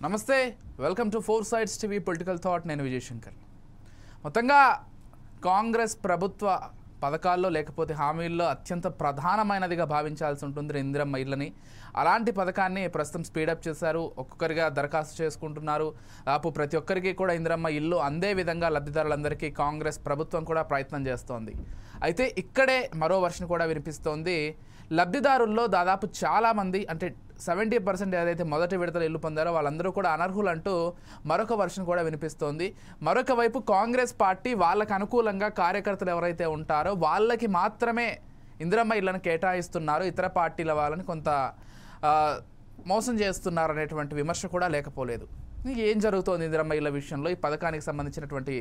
నమస్తే, welcome to four sides TV political thought. నేను విజయ్ శంకర్. మొత్తంగా కాంగ్రెస్ ప్రభుత్వ పథకాల్లో లేకపోతే హామీల్లో అత్యంత ప్రధానమైనదిగా భావించాల్సి ఉంటుంది ఇందిరమ్మ ఇళ్ళని. అలాంటి పథకాన్ని ప్రస్తుతం స్పీడప్ చేశారు. ఒక్కొక్కరిగా దరఖాస్తు చేసుకుంటున్నారు. ప్రతి ఒక్కరికి కూడా ఇందిరమ్మ ఇల్లు అందే విధంగా లబ్ధిదారులందరికీ కాంగ్రెస్ ప్రభుత్వం కూడా ప్రయత్నం చేస్తోంది. అయితే ఇక్కడే మరో వర్షన్ కూడా వినిపిస్తోంది. లబ్ధిదారుల్లో దాదాపు చాలామంది, అంటే 70% ఏదైతే మొదటి విడతల ఇల్లు పొందారో వాళ్ళందరూ కూడా అనర్హులు అంటూ మరొక వర్షన్ కూడా వినిపిస్తోంది. మరొక వైపు కాంగ్రెస్ పార్టీ వాళ్ళకు అనుకూలంగా కార్యకర్తలు ఎవరైతే ఉంటారో వాళ్ళకి మాత్రమే ఇందిరమ్మ ఇళ్లను కేటాయిస్తున్నారు, ఇతర పార్టీల వాళ్ళని కొంత మోసం చేస్తున్నారు అనేటువంటి విమర్శ కూడా లేకపోలేదు. ఏం జరుగుతోంది ఇందిరమ్మ ఇళ్ల విషయంలో, ఈ పథకానికి సంబంధించినటువంటి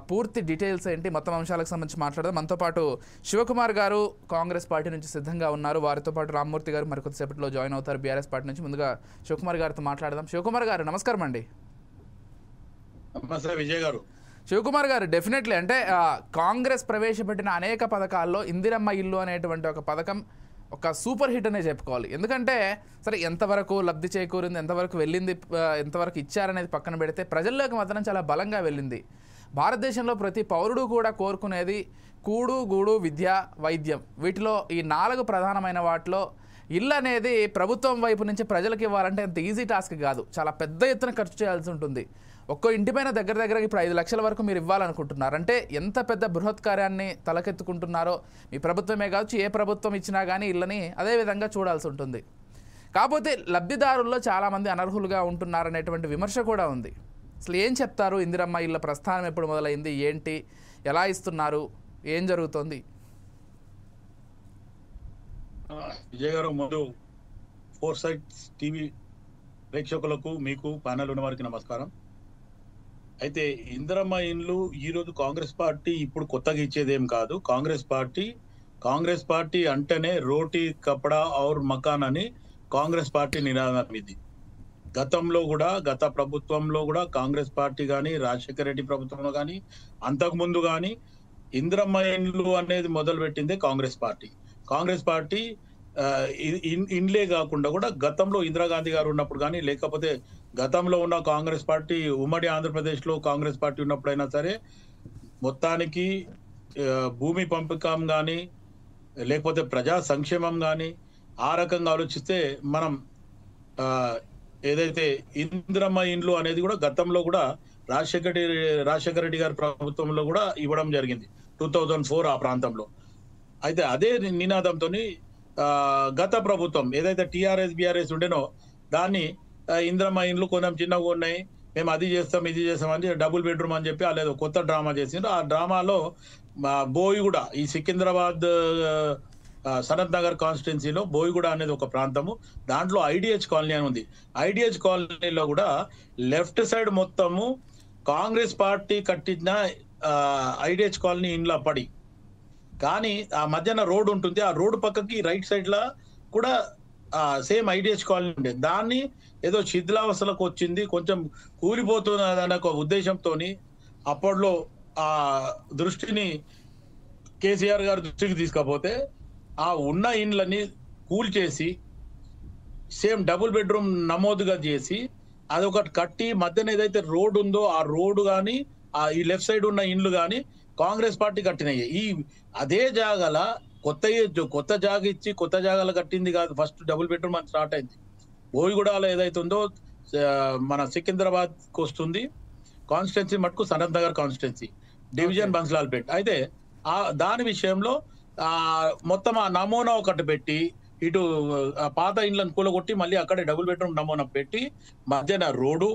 పూర్తి డీటెయిల్స్ ఏంటి, మొత్తం అంశాలకు సంబంధించి మాట్లాడదాం. మనతో పాటు శివకుమార్ గారు కాంగ్రెస్ పార్టీ నుంచి సిద్ధంగా ఉన్నారు. వారితో పాటు రామ్మూర్తి గారు మరికొద్దిసేపట్లో జాయిన్ అవుతారు బీఆర్ఎస్ పార్టీ నుంచి. ముందుగా శివకుమార్ గారితో మాట్లాడదాం. శివకుమార్ గారు నమస్కారం అండి. విజయ్ గారు. శివకుమార్ గారు, డెఫినెట్లీ అంటే కాంగ్రెస్ ప్రవేశపెట్టిన అనేక పథకాల్లో ఇందిరమ్మ ఇల్లు అనేటువంటి ఒక పథకం ఒక సూపర్ హిట్ అనే చెప్పుకోవాలి. ఎందుకంటే సరే ఎంతవరకు లబ్ధి చేకూరింది, ఎంతవరకు వెళ్ళింది, ఎంతవరకు ఇచ్చారనేది పక్కన పెడితే ప్రజల్లోకి మాత్రం చాలా బలంగా వెళ్ళింది. భారతదేశంలో ప్రతి పౌరుడు కూడా కోరుకునేది కూడు, గూడు, విద్య, వైద్యం. వీటిలో ఈ 4 ప్రధానమైన వాటిలో ఇల్లు అనేది ప్రభుత్వం వైపు నుంచి ప్రజలకు ఇవ్వాలంటే అంత ఈజీ టాస్క్ కాదు. చాలా పెద్ద ఎత్తున ఖర్చు చేయాల్సి ఉంటుంది. ఒక్కో ఇంటిపైన దగ్గర ఇప్పుడు 5 లక్షల వరకు మీరు ఇవ్వాలనుకుంటున్నారు అంటే ఎంత పెద్ద బృహత్ కార్యాన్ని తలకెత్తుకుంటున్నారో. మీ ప్రభుత్వమే కావచ్చు, ఏ ప్రభుత్వం ఇచ్చినా కానీ ఇళ్ళని అదే విధంగా చూడాల్సి ఉంటుంది. కాకపోతే లబ్ధిదారుల్లో చాలామంది అనర్హులుగా ఉంటున్నారనేటువంటి విమర్శ కూడా ఉంది. అసలు ఏం చెప్తారు? ఇందిరమ్మ ఇళ్ళ ప్రస్థానం ఎప్పుడు మొదలైంది, ఏంటి, ఎలా ఇస్తున్నారు, ఏం జరుగుతోంది? విజయ్ గారు, ముందు ఫోర్ సైడ్స్ టీవీ ప్రేక్షకులకు, మీకు ప్యానల్ ఉన్న వారికి నమస్కారం. అయితే ఇందిరమ్మ ఇండ్లు ఈరోజు కాంగ్రెస్ పార్టీ ఇప్పుడు కొత్తగా ఇచ్చేదేం కాదు. కాంగ్రెస్ పార్టీ అంటేనే రోటీ కపడా ఔర్ మకాన్ అని కాంగ్రెస్ పార్టీ నినాదం ఇది. గతంలో కూడా, గత ప్రభుత్వంలో కూడా కాంగ్రెస్ పార్టీ కానీ, రాజశేఖర రెడ్డి ప్రభుత్వంలో కానీ, అంతకుముందు కానీ ఇందిరమ్మ ఇండ్లు అనేది మొదలు పెట్టిందే కాంగ్రెస్ పార్టీ. ఇండ్లే కాకుండా కూడా గతంలో ఇందిరాగాంధీ గారు ఉన్నప్పుడు కానీ, లేకపోతే గతంలో ఉన్న కాంగ్రెస్ పార్టీ ఉమ్మడి ఆంధ్రప్రదేశ్లో కాంగ్రెస్ పార్టీ ఉన్నప్పుడైనా సరే మొత్తానికి భూమి పంపకం కానీ, లేకపోతే ప్రజా సంక్షేమం కానీ ఆ రకంగా ఆలోచిస్తే మనం ఏదైతే ఇందిరమ్మ ఇండ్లు అనేది కూడా గతంలో కూడా రాజశేఖర రెడ్డి గారి ప్రభుత్వంలో కూడా ఇవ్వడం జరిగింది 2004 ఆ ప్రాంతంలో. అయితే అదే నినాదంతో గత ప్రభుత్వం ఏదైతే టీఆర్ఎస్ బీఆర్ఎస్ ఉండేనో దాన్ని ఇందిరమ్మ ఇండ్లు కొంచెం చిన్నగా ఉన్నాయి, మేము అది చేస్తాం ఇది చేస్తాం అని డబుల్ బెడ్రూమ్ అని చెప్పి అలా కొత్త డ్రామా చేసిండ్రు. ఆ డ్రామాలో బోయిగూడ, ఈ సికింద్రాబాద్ సనత్ నగర్ కాన్స్టిట్యున్సీలో బోయిగూడ అనేది ఒక ప్రాంతము. దాంట్లో ఐడిహెచ్ కాలనీ అని ఉంది. ఐడిహెచ్ కాలనీలో కూడా లెఫ్ట్ సైడ్ మొత్తము కాంగ్రెస్ పార్టీ కట్టిన ఐడిహెచ్ కాలనీ ఇండ్ల పడి, కానీ ఆ మధ్యన రోడ్ ఉంటుంది. ఆ రోడ్ పక్కకి రైట్ సైడ్ లా కూడా సేమ్ ఐడిహెచ్ కాలనీ ఉండేది. దాన్ని ఏదో శిథిలావస్థలకు వచ్చింది, కొంచెం కూలిపోతున్నదనే ఒక ఉద్దేశంతో అప్పట్లో ఆ దృష్టిని కేసీఆర్ గారి దృష్టికి తీసుకపోతే ఆ ఉన్న ఇండ్లని కూల్చేసి సేమ్ డబుల్ బెడ్రూమ్ నమోదుగా చేసి అదొకటి కట్టి మధ్యన ఏదైతే రోడ్ ఉందో ఆ రోడ్డు కానీ ఈ లెఫ్ట్ సైడ్ ఉన్న ఇండ్లు కానీ కాంగ్రెస్ పార్టీ కట్టినాయి. అదే జాగాల కొత్త జాగా ఇచ్చి కొత్త జాగాలు కట్టింది కాదు. ఫస్ట్ డబుల్ బెడ్రూమ్ అని స్టార్ట్ అయింది. బోయిగూడలో ఏదైతే ఉందో మన సికింద్రాబాద్ కు వస్తుంది కాన్స్టిట్యున్సీ మటుకు సనత్ నగర్ కాన్స్టిట్యున్సీ డివిజన్ బన్స్లాల్పేట్. అయితే దాని విషయంలో మొత్తం ఆ నమూనా ఒకటి పెట్టి ఇటు పాత ఇండ్లను కూలగొట్టి మళ్ళీ అక్కడే డబుల్ బెడ్రూమ్ నమూనా పెట్టి మధ్యన రోడ్డు,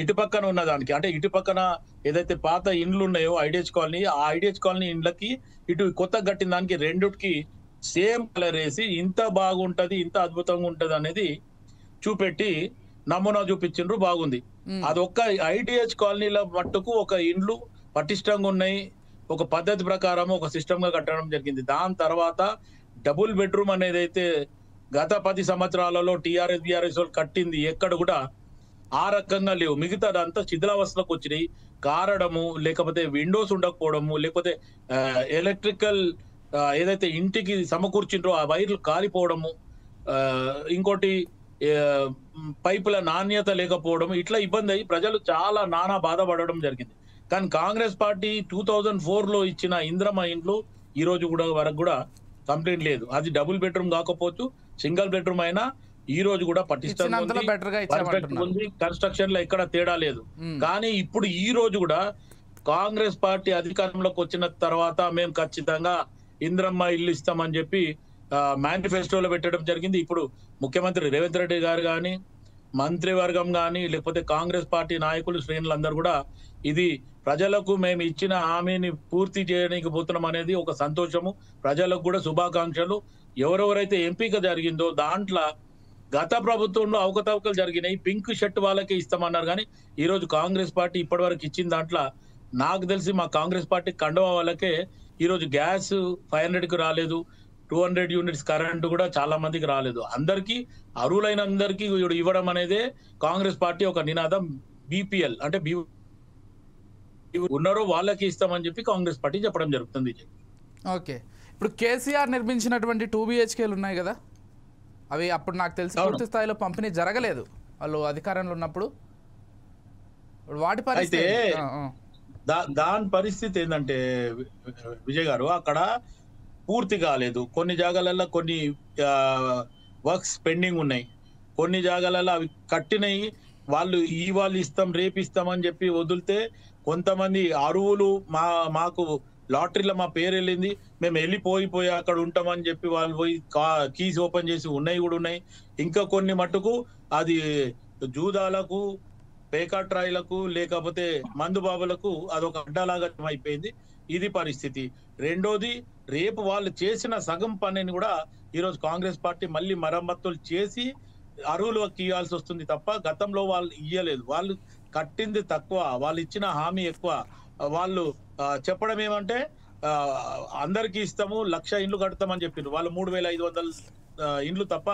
ఇటు పక్కన ఉన్న దానికి అంటే ఇటు పక్కన ఏదైతే పాత ఇండ్లు ఉన్నాయో ఐడిహెచ్ కాలనీ, ఆ ఐడిహెచ్ కాలనీ ఇండ్లకి ఇటు కొత్త కట్టిన దానికి రెండుకి సేమ్ కలర్ వేసి ఇంత బాగుంటది, ఇంత అద్భుతంగా ఉంటది అనేది చూపెట్టి నమూనా చూపించిండ్రు. బాగుంది. అదొక్క ఐడిహెచ్ కాలనీల మట్టుకు ఒక ఇండ్లు పటిష్టంగా ఉన్నాయి, ఒక పద్ధతి ప్రకారం ఒక సిస్టమ్ గా కట్టడం జరిగింది. దాని తర్వాత డబుల్ బెడ్రూమ్ అనేది అయితే గత 10 సంవత్సరాలలో టీఆర్ఎస్ బీఆర్ఎస్ కట్టింది ఎక్కడ కూడా ఆ రకంగా లేవు. మిగతాదంతా శిథిలావస్థలకు వచ్చినాయి. కారడము, లేకపోతే విండోస్ ఉండకపోవడము, లేకపోతే ఎలక్ట్రికల్ ఏదైతే ఇంటికి సమకూర్చిండ్రో ఆ వైర్లు కాలిపోవడము, ఇంకోటి పైపుల నాణ్యత లేకపోవడం ఇట్లా ఇబ్బంది అయ్యి ప్రజలు చాలా నానా బాధపడడం జరిగింది. కానీ కాంగ్రెస్ పార్టీ 2004లో ఇచ్చిన ఇంద్రమ్మ ఇండ్లు ఈ రోజు కూడా వరకు కూడా కంప్లైంట్ లేదు. అది డబుల్ బెడ్రూమ్ కాకపోవచ్చు, సింగిల్ బెడ్రూమ్ అయినా ఈ రోజు కూడా పటిష్టంగా ఉంది. కన్స్ట్రక్షన్ లో ఎక్కడ తేడా లేదు. కానీ ఇప్పుడు ఈ రోజు కూడా కాంగ్రెస్ పార్టీ అధికారంలోకి వచ్చిన తర్వాత మేము ఖచ్చితంగా ఇంద్రమ్మ ఇల్లు ఇస్తామని చెప్పి మేనిఫెస్టోలో పెట్టడం జరిగింది. ఇప్పుడు ముఖ్యమంత్రి రేవంత్ రెడ్డి గారు కానీ, మంత్రివర్గం కానీ, లేకపోతే కాంగ్రెస్ పార్టీ నాయకులు శ్రేణులందరూ కూడా ఇది ప్రజలకు మేము ఇచ్చిన హామీని పూర్తి చేయడానికి పోతున్నాం అనేది ఒక సంతోషము, ప్రజలకు కూడా శుభాకాంక్షలు. ఎవరెవరైతే ఎంపిక జరిగిందో దాంట్లో గత ప్రభుత్వంలో అవకతవకలు జరిగినాయి, పింక్ షర్ట్ వాళ్ళకే ఇస్తామన్నారు. కానీ ఈ రోజు కాంగ్రెస్ పార్టీ ఇప్పటి ఇచ్చిన దాంట్లో నాకు తెలిసి మా కాంగ్రెస్ పార్టీ కండువా వాళ్ళకే ఈరోజు గ్యాస్ 500కి రాలేదు, 200 యూనిట్స్ కరెంట్ కూడా చాలా మందికి రాలేదు. అందరికీ అర్హులైన అందరికీ ఇవ్వడం అనేది కాంగ్రెస్ పార్టీ ఒక నినాదం. బీపీఎల్ అంటే ఉన్నారో వాళ్ళకి ఇస్తామని చెప్పి కాంగ్రెస్ పార్టీ చెప్పడం జరుగుతుంది. ఓకే, ఇప్పుడు కేసీఆర్ నిర్మించినటువంటి 2 BHKలు ఉన్నాయి కదా, అవి అప్పుడు నాకు తెలిసి పూర్తి స్థాయిలో పంపిణీ జరగలేదు వాళ్ళు అధికారంలో ఉన్నప్పుడు. వాటి పరిస్థితి దాని పరిస్థితి ఏంటంటే విజయ్ గారు, అక్కడ పూర్తి కాలేదు. కొన్ని జాగాలలో కొన్ని వర్క్స్ పెండింగ్ ఉన్నాయి, కొన్ని జాగాలలో అవి కట్టినవి వాళ్ళు వాళ్ళు ఇస్తాం రేపు ఇస్తామని చెప్పి వదిలితే కొంతమంది అరువులు మాకు లాటరీలో మా పేరు వెళ్ళింది, మేము వెళ్ళిపోయి అక్కడ ఉంటామని చెప్పి వాళ్ళు పోయి కీస్ ఓపెన్ చేసి ఉన్నాయి కూడా ఉన్నాయి. ఇంకా కొన్ని మట్టుకు అది జూదాలకు, పేకాట్రాయిలకు, లేకపోతే మందుబాబులకు అదొక అడ్డాలాగా అయిపోయింది. ఇది పరిస్థితి. రెండోది, రేపు వాళ్ళు చేసిన సగం పనిని కూడా ఈరోజు కాంగ్రెస్ పార్టీ మళ్ళీ మరమ్మతులు చేసి అరువులకు ఇవ్వాల్సి వస్తుంది తప్ప గతంలో వాళ్ళు ఇయ్యలేదు. వాళ్ళు కట్టింది తక్కువ, వాళ్ళు ఇచ్చిన హామీ ఎక్కువ. వాళ్ళు చెప్పడం ఏమంటే అందరికి ఇస్తాము, 1,00,000 ఇండ్లు కడతామని చెప్పిండ్రు. వాళ్ళు 3,500 ఇండ్లు తప్ప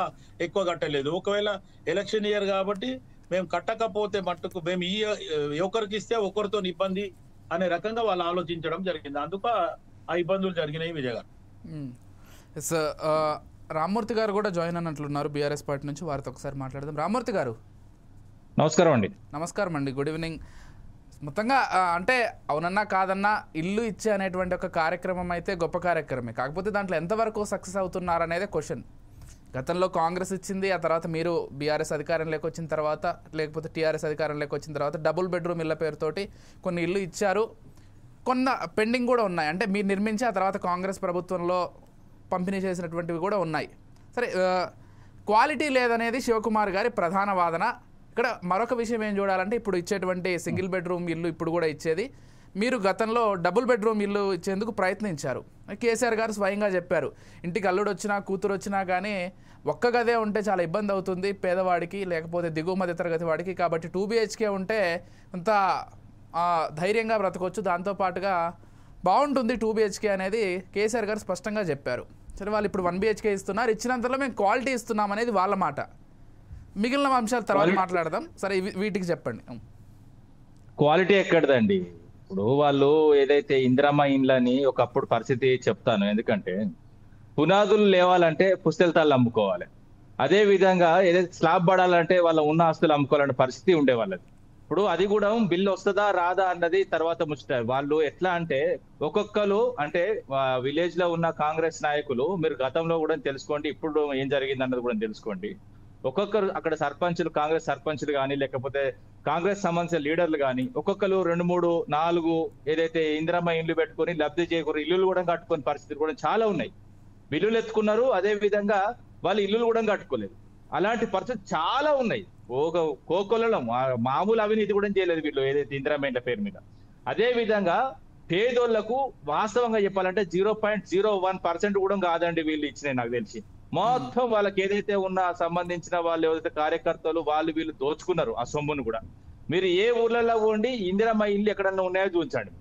ఎక్కువ కట్టలేదు. ఒకవేళ ఎలక్షన్ ఇయర్ కాబట్టి మేము కట్టకపోతే మట్టుకు మేము ఒకరికి ఇస్తే ఒకరితో ఇబ్బంది అనే రకంగా వాళ్ళు ఆలోచించడం జరిగింది. అందుకు ఆ ఇబ్బందులు జరిగినాయి. విజయ్ గారు, రామ్మూర్తి గారు కూడా జాయిన్ అన్నట్లున్నారు బీఆర్ఎస్ పార్టీ నుంచి, వారితో ఒకసారి మాట్లాడదాం. రామ్మూర్తి గారు నమస్కారం అండి. నమస్కారం అండి, గుడ్ ఈవినింగ్. మొత్తంగా అంటే అవునన్నా కాదన్నా ఇల్లు ఇచ్చే అనేటువంటి ఒక కార్యక్రమం అయితే గొప్ప కార్యక్రమే, కాకపోతే దాంట్లో ఎంతవరకు సక్సెస్ అవుతున్నారనేదే క్వశ్చన్. గతంలో కాంగ్రెస్ ఇచ్చింది, ఆ తర్వాత మీరు బీఆర్ఎస్ అధికారంలోకి వచ్చిన తర్వాత, లేకపోతే టీఆర్ఎస్ అధికారంలోకి వచ్చిన తర్వాత డబుల్ బెడ్రూమ్ ఇళ్ళ పేరుతోటి కొన్ని ఇల్లు ఇచ్చారు, కొన్ని పెండింగ్ కూడా ఉన్నాయి. అంటే మీరు నిర్మించి ఆ తర్వాత కాంగ్రెస్ ప్రభుత్వంలో పంపిణీ చేసినటువంటివి కూడా ఉన్నాయి. సరే, క్వాలిటీ లేదనేది శివకుమార్ గారి ప్రధాన వాదన. ఇక్కడ మరొక విషయం ఏం చూడాలంటే, ఇప్పుడు ఇచ్చేటువంటి సింగిల్ బెడ్రూమ్ ఇల్లు ఇప్పుడు కూడా ఇచ్చేది, మీరు గతంలో డబుల్ బెడ్రూమ్ ఇల్లు ఇచ్చేందుకు ప్రయత్నించారు. కేసీఆర్ గారు స్వయంగా చెప్పారు, ఇంటికి అల్లుడు వచ్చినా కూతురు వచ్చినా కానీ ఒక్క గదే ఉంటే చాలా ఇబ్బంది అవుతుంది పేదవాడికి, లేకపోతే దిగువ మధ్య తరగతి వాడికి, కాబట్టి 2 BHK ఉంటే కొంత ధైర్యంగా బ్రతకొచ్చు, దాంతోపాటుగా బాగుంటుంది 2 BHK అనేది కేసీఆర్ గారు స్పష్టంగా చెప్పారు. సరే, వాళ్ళు ఇప్పుడు 1 BHK ఇస్తున్నారు, ఇచ్చినంతలో మేము క్వాలిటీ ఇస్తున్నాం అనేది వాళ్ళ మాట. మిగిలిన అంశాలు తర్వాత మాట్లాడదాం. సరే, వీటికి చెప్పండి. క్వాలిటీ ఎక్కడదండి? ఇప్పుడు వాళ్ళు ఏదైతే ఇందిరమ్మ ఇండ్లని ఒకప్పుడు పరిస్థితి చెప్తాను, ఎందుకంటే పునాదులు లేవాలంటే పుస్తెలతాళ్ళు అమ్ముకోవాలి, అదే విధంగా ఏదైతే స్లాబ్ పడాలంటే వాళ్ళ ఉన్న ఆస్తులు అమ్ముకోవాలనే పరిస్థితి ఉండే వాళ్ళది. ఇప్పుడు అది కూడా బిల్లు వస్తుందా రాదా అన్నది తర్వాత ముచ్చట. వాళ్ళు ఎట్లా అంటే ఒక్కొక్కరు అంటే విలేజ్ లో ఉన్న కాంగ్రెస్ నాయకులు, మీరు గతంలో కూడా తెలుసుకోండి, ఇప్పుడు ఏం జరిగింది అన్నది కూడా తెలుసుకోండి. ఒక్కొక్కరు అక్కడ సర్పంచులు, కాంగ్రెస్ సర్పంచులు కానీ, లేకపోతే కాంగ్రెస్ సంబంధించిన లీడర్లు కానీ ఒక్కొక్కరు 2, 3, 4 ఏదైతే ఇందిరమ్మ ఇండ్లు పెట్టుకుని లబ్ధి చేకూరు ఇల్లులు కూడా కట్టుకునే పరిస్థితులు కూడా చాలా ఉన్నాయి. బిల్లులు ఎత్తుకున్నారు, అదే విధంగా వాళ్ళు ఇల్లులు కూడా కట్టుకోలేదు. అలాంటి పరిస్థితి చాలా ఉన్నాయి. కోకొల్లలో మామూలు అవినీతి కూడా చేయలేదు వీళ్ళు ఏదైతే ఇందిరమ్మ ఇండ్ల పేరు మీద. అదే విధంగా పేదోళ్లకు వాస్తవంగా చెప్పాలంటే 0.01% కూడా కాదండి వీళ్ళు ఇచ్చినాయి. నాకు తెలిసి మొత్తం వాళ్ళకి ఏదైతే ఉన్న సంబంధించిన వాళ్ళు ఏదైతే కార్యకర్తలు వాళ్ళు వీళ్ళు దోచుకున్నారు ఆ సొమ్మును కూడా. మీరు ఏ ఊర్లలో ఉండి ఇందిరమ్మ ఇల్లు ఎక్కడన్నా ఉన్నాయో చూపించండి.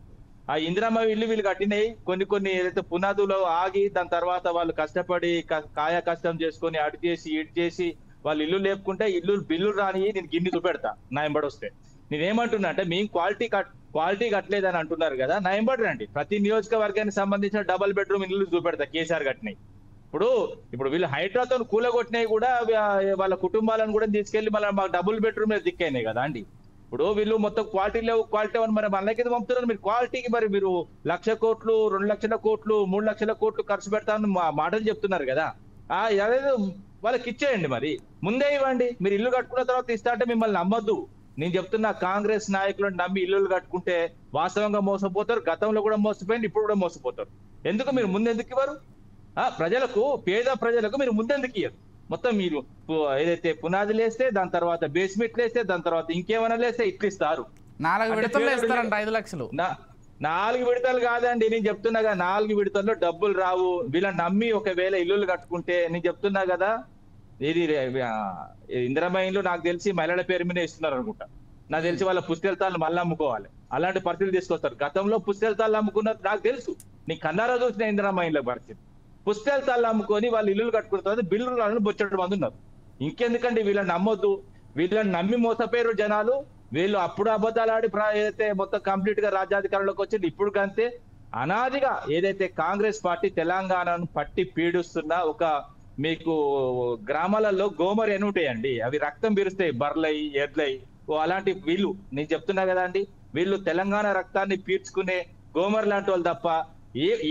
ఆ ఇందిరమ్మ ఇల్లు వీళ్ళు కట్టినాయి కొన్ని ఏదైతే పునాదులో ఆగి దాని తర్వాత వాళ్ళు కష్టపడి కాయ కష్టం చేసుకొని అటు చేసి ఇటు చేసి వాళ్ళు ఇల్లు లేపుకుంటే బిల్లు రాని నేను గిన్ని చూపెడతా నా ఎంబడి వస్తే. నేనేమంటున్నా అంటే మేము క్వాలిటీ కట్టలేదని అంటున్నారు కదా, నా ఎంబడి రండి, ప్రతి నియోజకవర్గానికి సంబంధించిన డబుల్ బెడ్రూమ్ ఇల్లు చూపెడతా కేసీఆర్ కట్టినాయి. ఇప్పుడు వీళ్ళు హైడ్రాతో కూలగొట్టినవి కూడా వాళ్ళ కుటుంబాలను కూడా తీసుకెళ్లి మళ్ళీ మాకు డబుల్ బెడ్రూమ్ మీద దిక్కైనాయి కదా అండి. ఇప్పుడు వీళ్ళు మొత్తం క్వాలిటీ లేవు, క్వాలిటీ మరి మనకి పంపుతున్నారు. మీరు క్వాలిటీకి మరి మీరు 1,00,000 కోట్లు, 2,00,000 కోట్లు, 3,00,000 కోట్లు ఖర్చు పెడతామని మాటలు చెప్తున్నారు కదా. అదేదో వాళ్ళకి ఇచ్చేయండి, మరి ముందే ఇవ్వండి. మీరు ఇల్లు కట్టుకున్న తర్వాత ఇస్తా అంటే మిమ్మల్ని నమ్మద్దు. నేను చెప్తున్నా, కాంగ్రెస్ నాయకులను నమ్మి ఇల్లులు కట్టుకుంటే వాస్తవంగా మోసపోతారు. గతంలో కూడా మోసపోయింది, ఇప్పుడు కూడా మోసపోతారు. ఎందుకు మీరు ముందెందుకు ఇవ్వరు? ప్రజలకు, పేద ప్రజలకు మీరు ముందెందుకు ఇవ్వరు? మొత్తం మీరు ఏదైతే పునాదులు వేస్తే, దాని తర్వాత బేస్మెంట్లు వేస్తే, దాని తర్వాత ఇంకేమైనా లేస్తే ఇట్లు ఇస్తారు. 4 విడతల్లో ఇస్తారంట 5 లక్షలు. 4 విడతలు కాదండి, నేను చెప్తున్నా కదా. 4 విడతల్లో డబ్బులు రావు. వీళ్ళని నమ్మి ఒకవేళ ఇల్లులు కట్టుకుంటే, నేను చెప్తున్నా కదా, ఇది ఇందిరమ్మ ఇల్లు నాకు తెలిసి మహిళల పేరు మీద ఇస్తున్నారు అనుకుంటా. నాకు తెలిసి వాళ్ళ పుస్తెలతాళ్ళు మళ్ళీ అమ్ముకోవాలి. అలాంటి పరిస్థితులు తీసుకొస్తారు. గతంలో పుస్తెలతాళ్ళు అమ్ముకున్నారు నాకు తెలుసు. నీ కన్నారా చూసిన ఇందిరమ్మ ఇళ్ళ పరిస్థితి. పుస్తెలతాళ్ళు అమ్ముకొని వాళ్ళు ఇల్లులు కట్టుకున్న తర్వాత బిల్లులను బొచ్చడం మంది ఉన్నారు. ఇంకెందుకండి వీళ్ళని నమ్మొద్దు. వీళ్ళని నమ్మి మోసపోయారు జనాలు. వీళ్ళు అప్పుడు అబద్ధాలు ఆడి ఏదైతే మొత్తం కంప్లీట్ గా రాజ్యాధికారంలోకి వచ్చింది. ఇప్పుడు కంతే అనాదిగా ఏదైతే కాంగ్రెస్ పార్టీ తెలంగాణను పట్టి పీడిస్తున్న ఒక, మీకు గ్రామాలలో గోమరి అని ఉంటాయండి, అవి రక్తం పీరుస్తాయి, బర్లై ఎడ్లై అలాంటి వీళ్ళు. నేను చెప్తున్నా కదా అండి, వీళ్ళు తెలంగాణ రక్తాన్ని పీల్చుకునే గోమర్ లాంటి వాళ్ళు తప్ప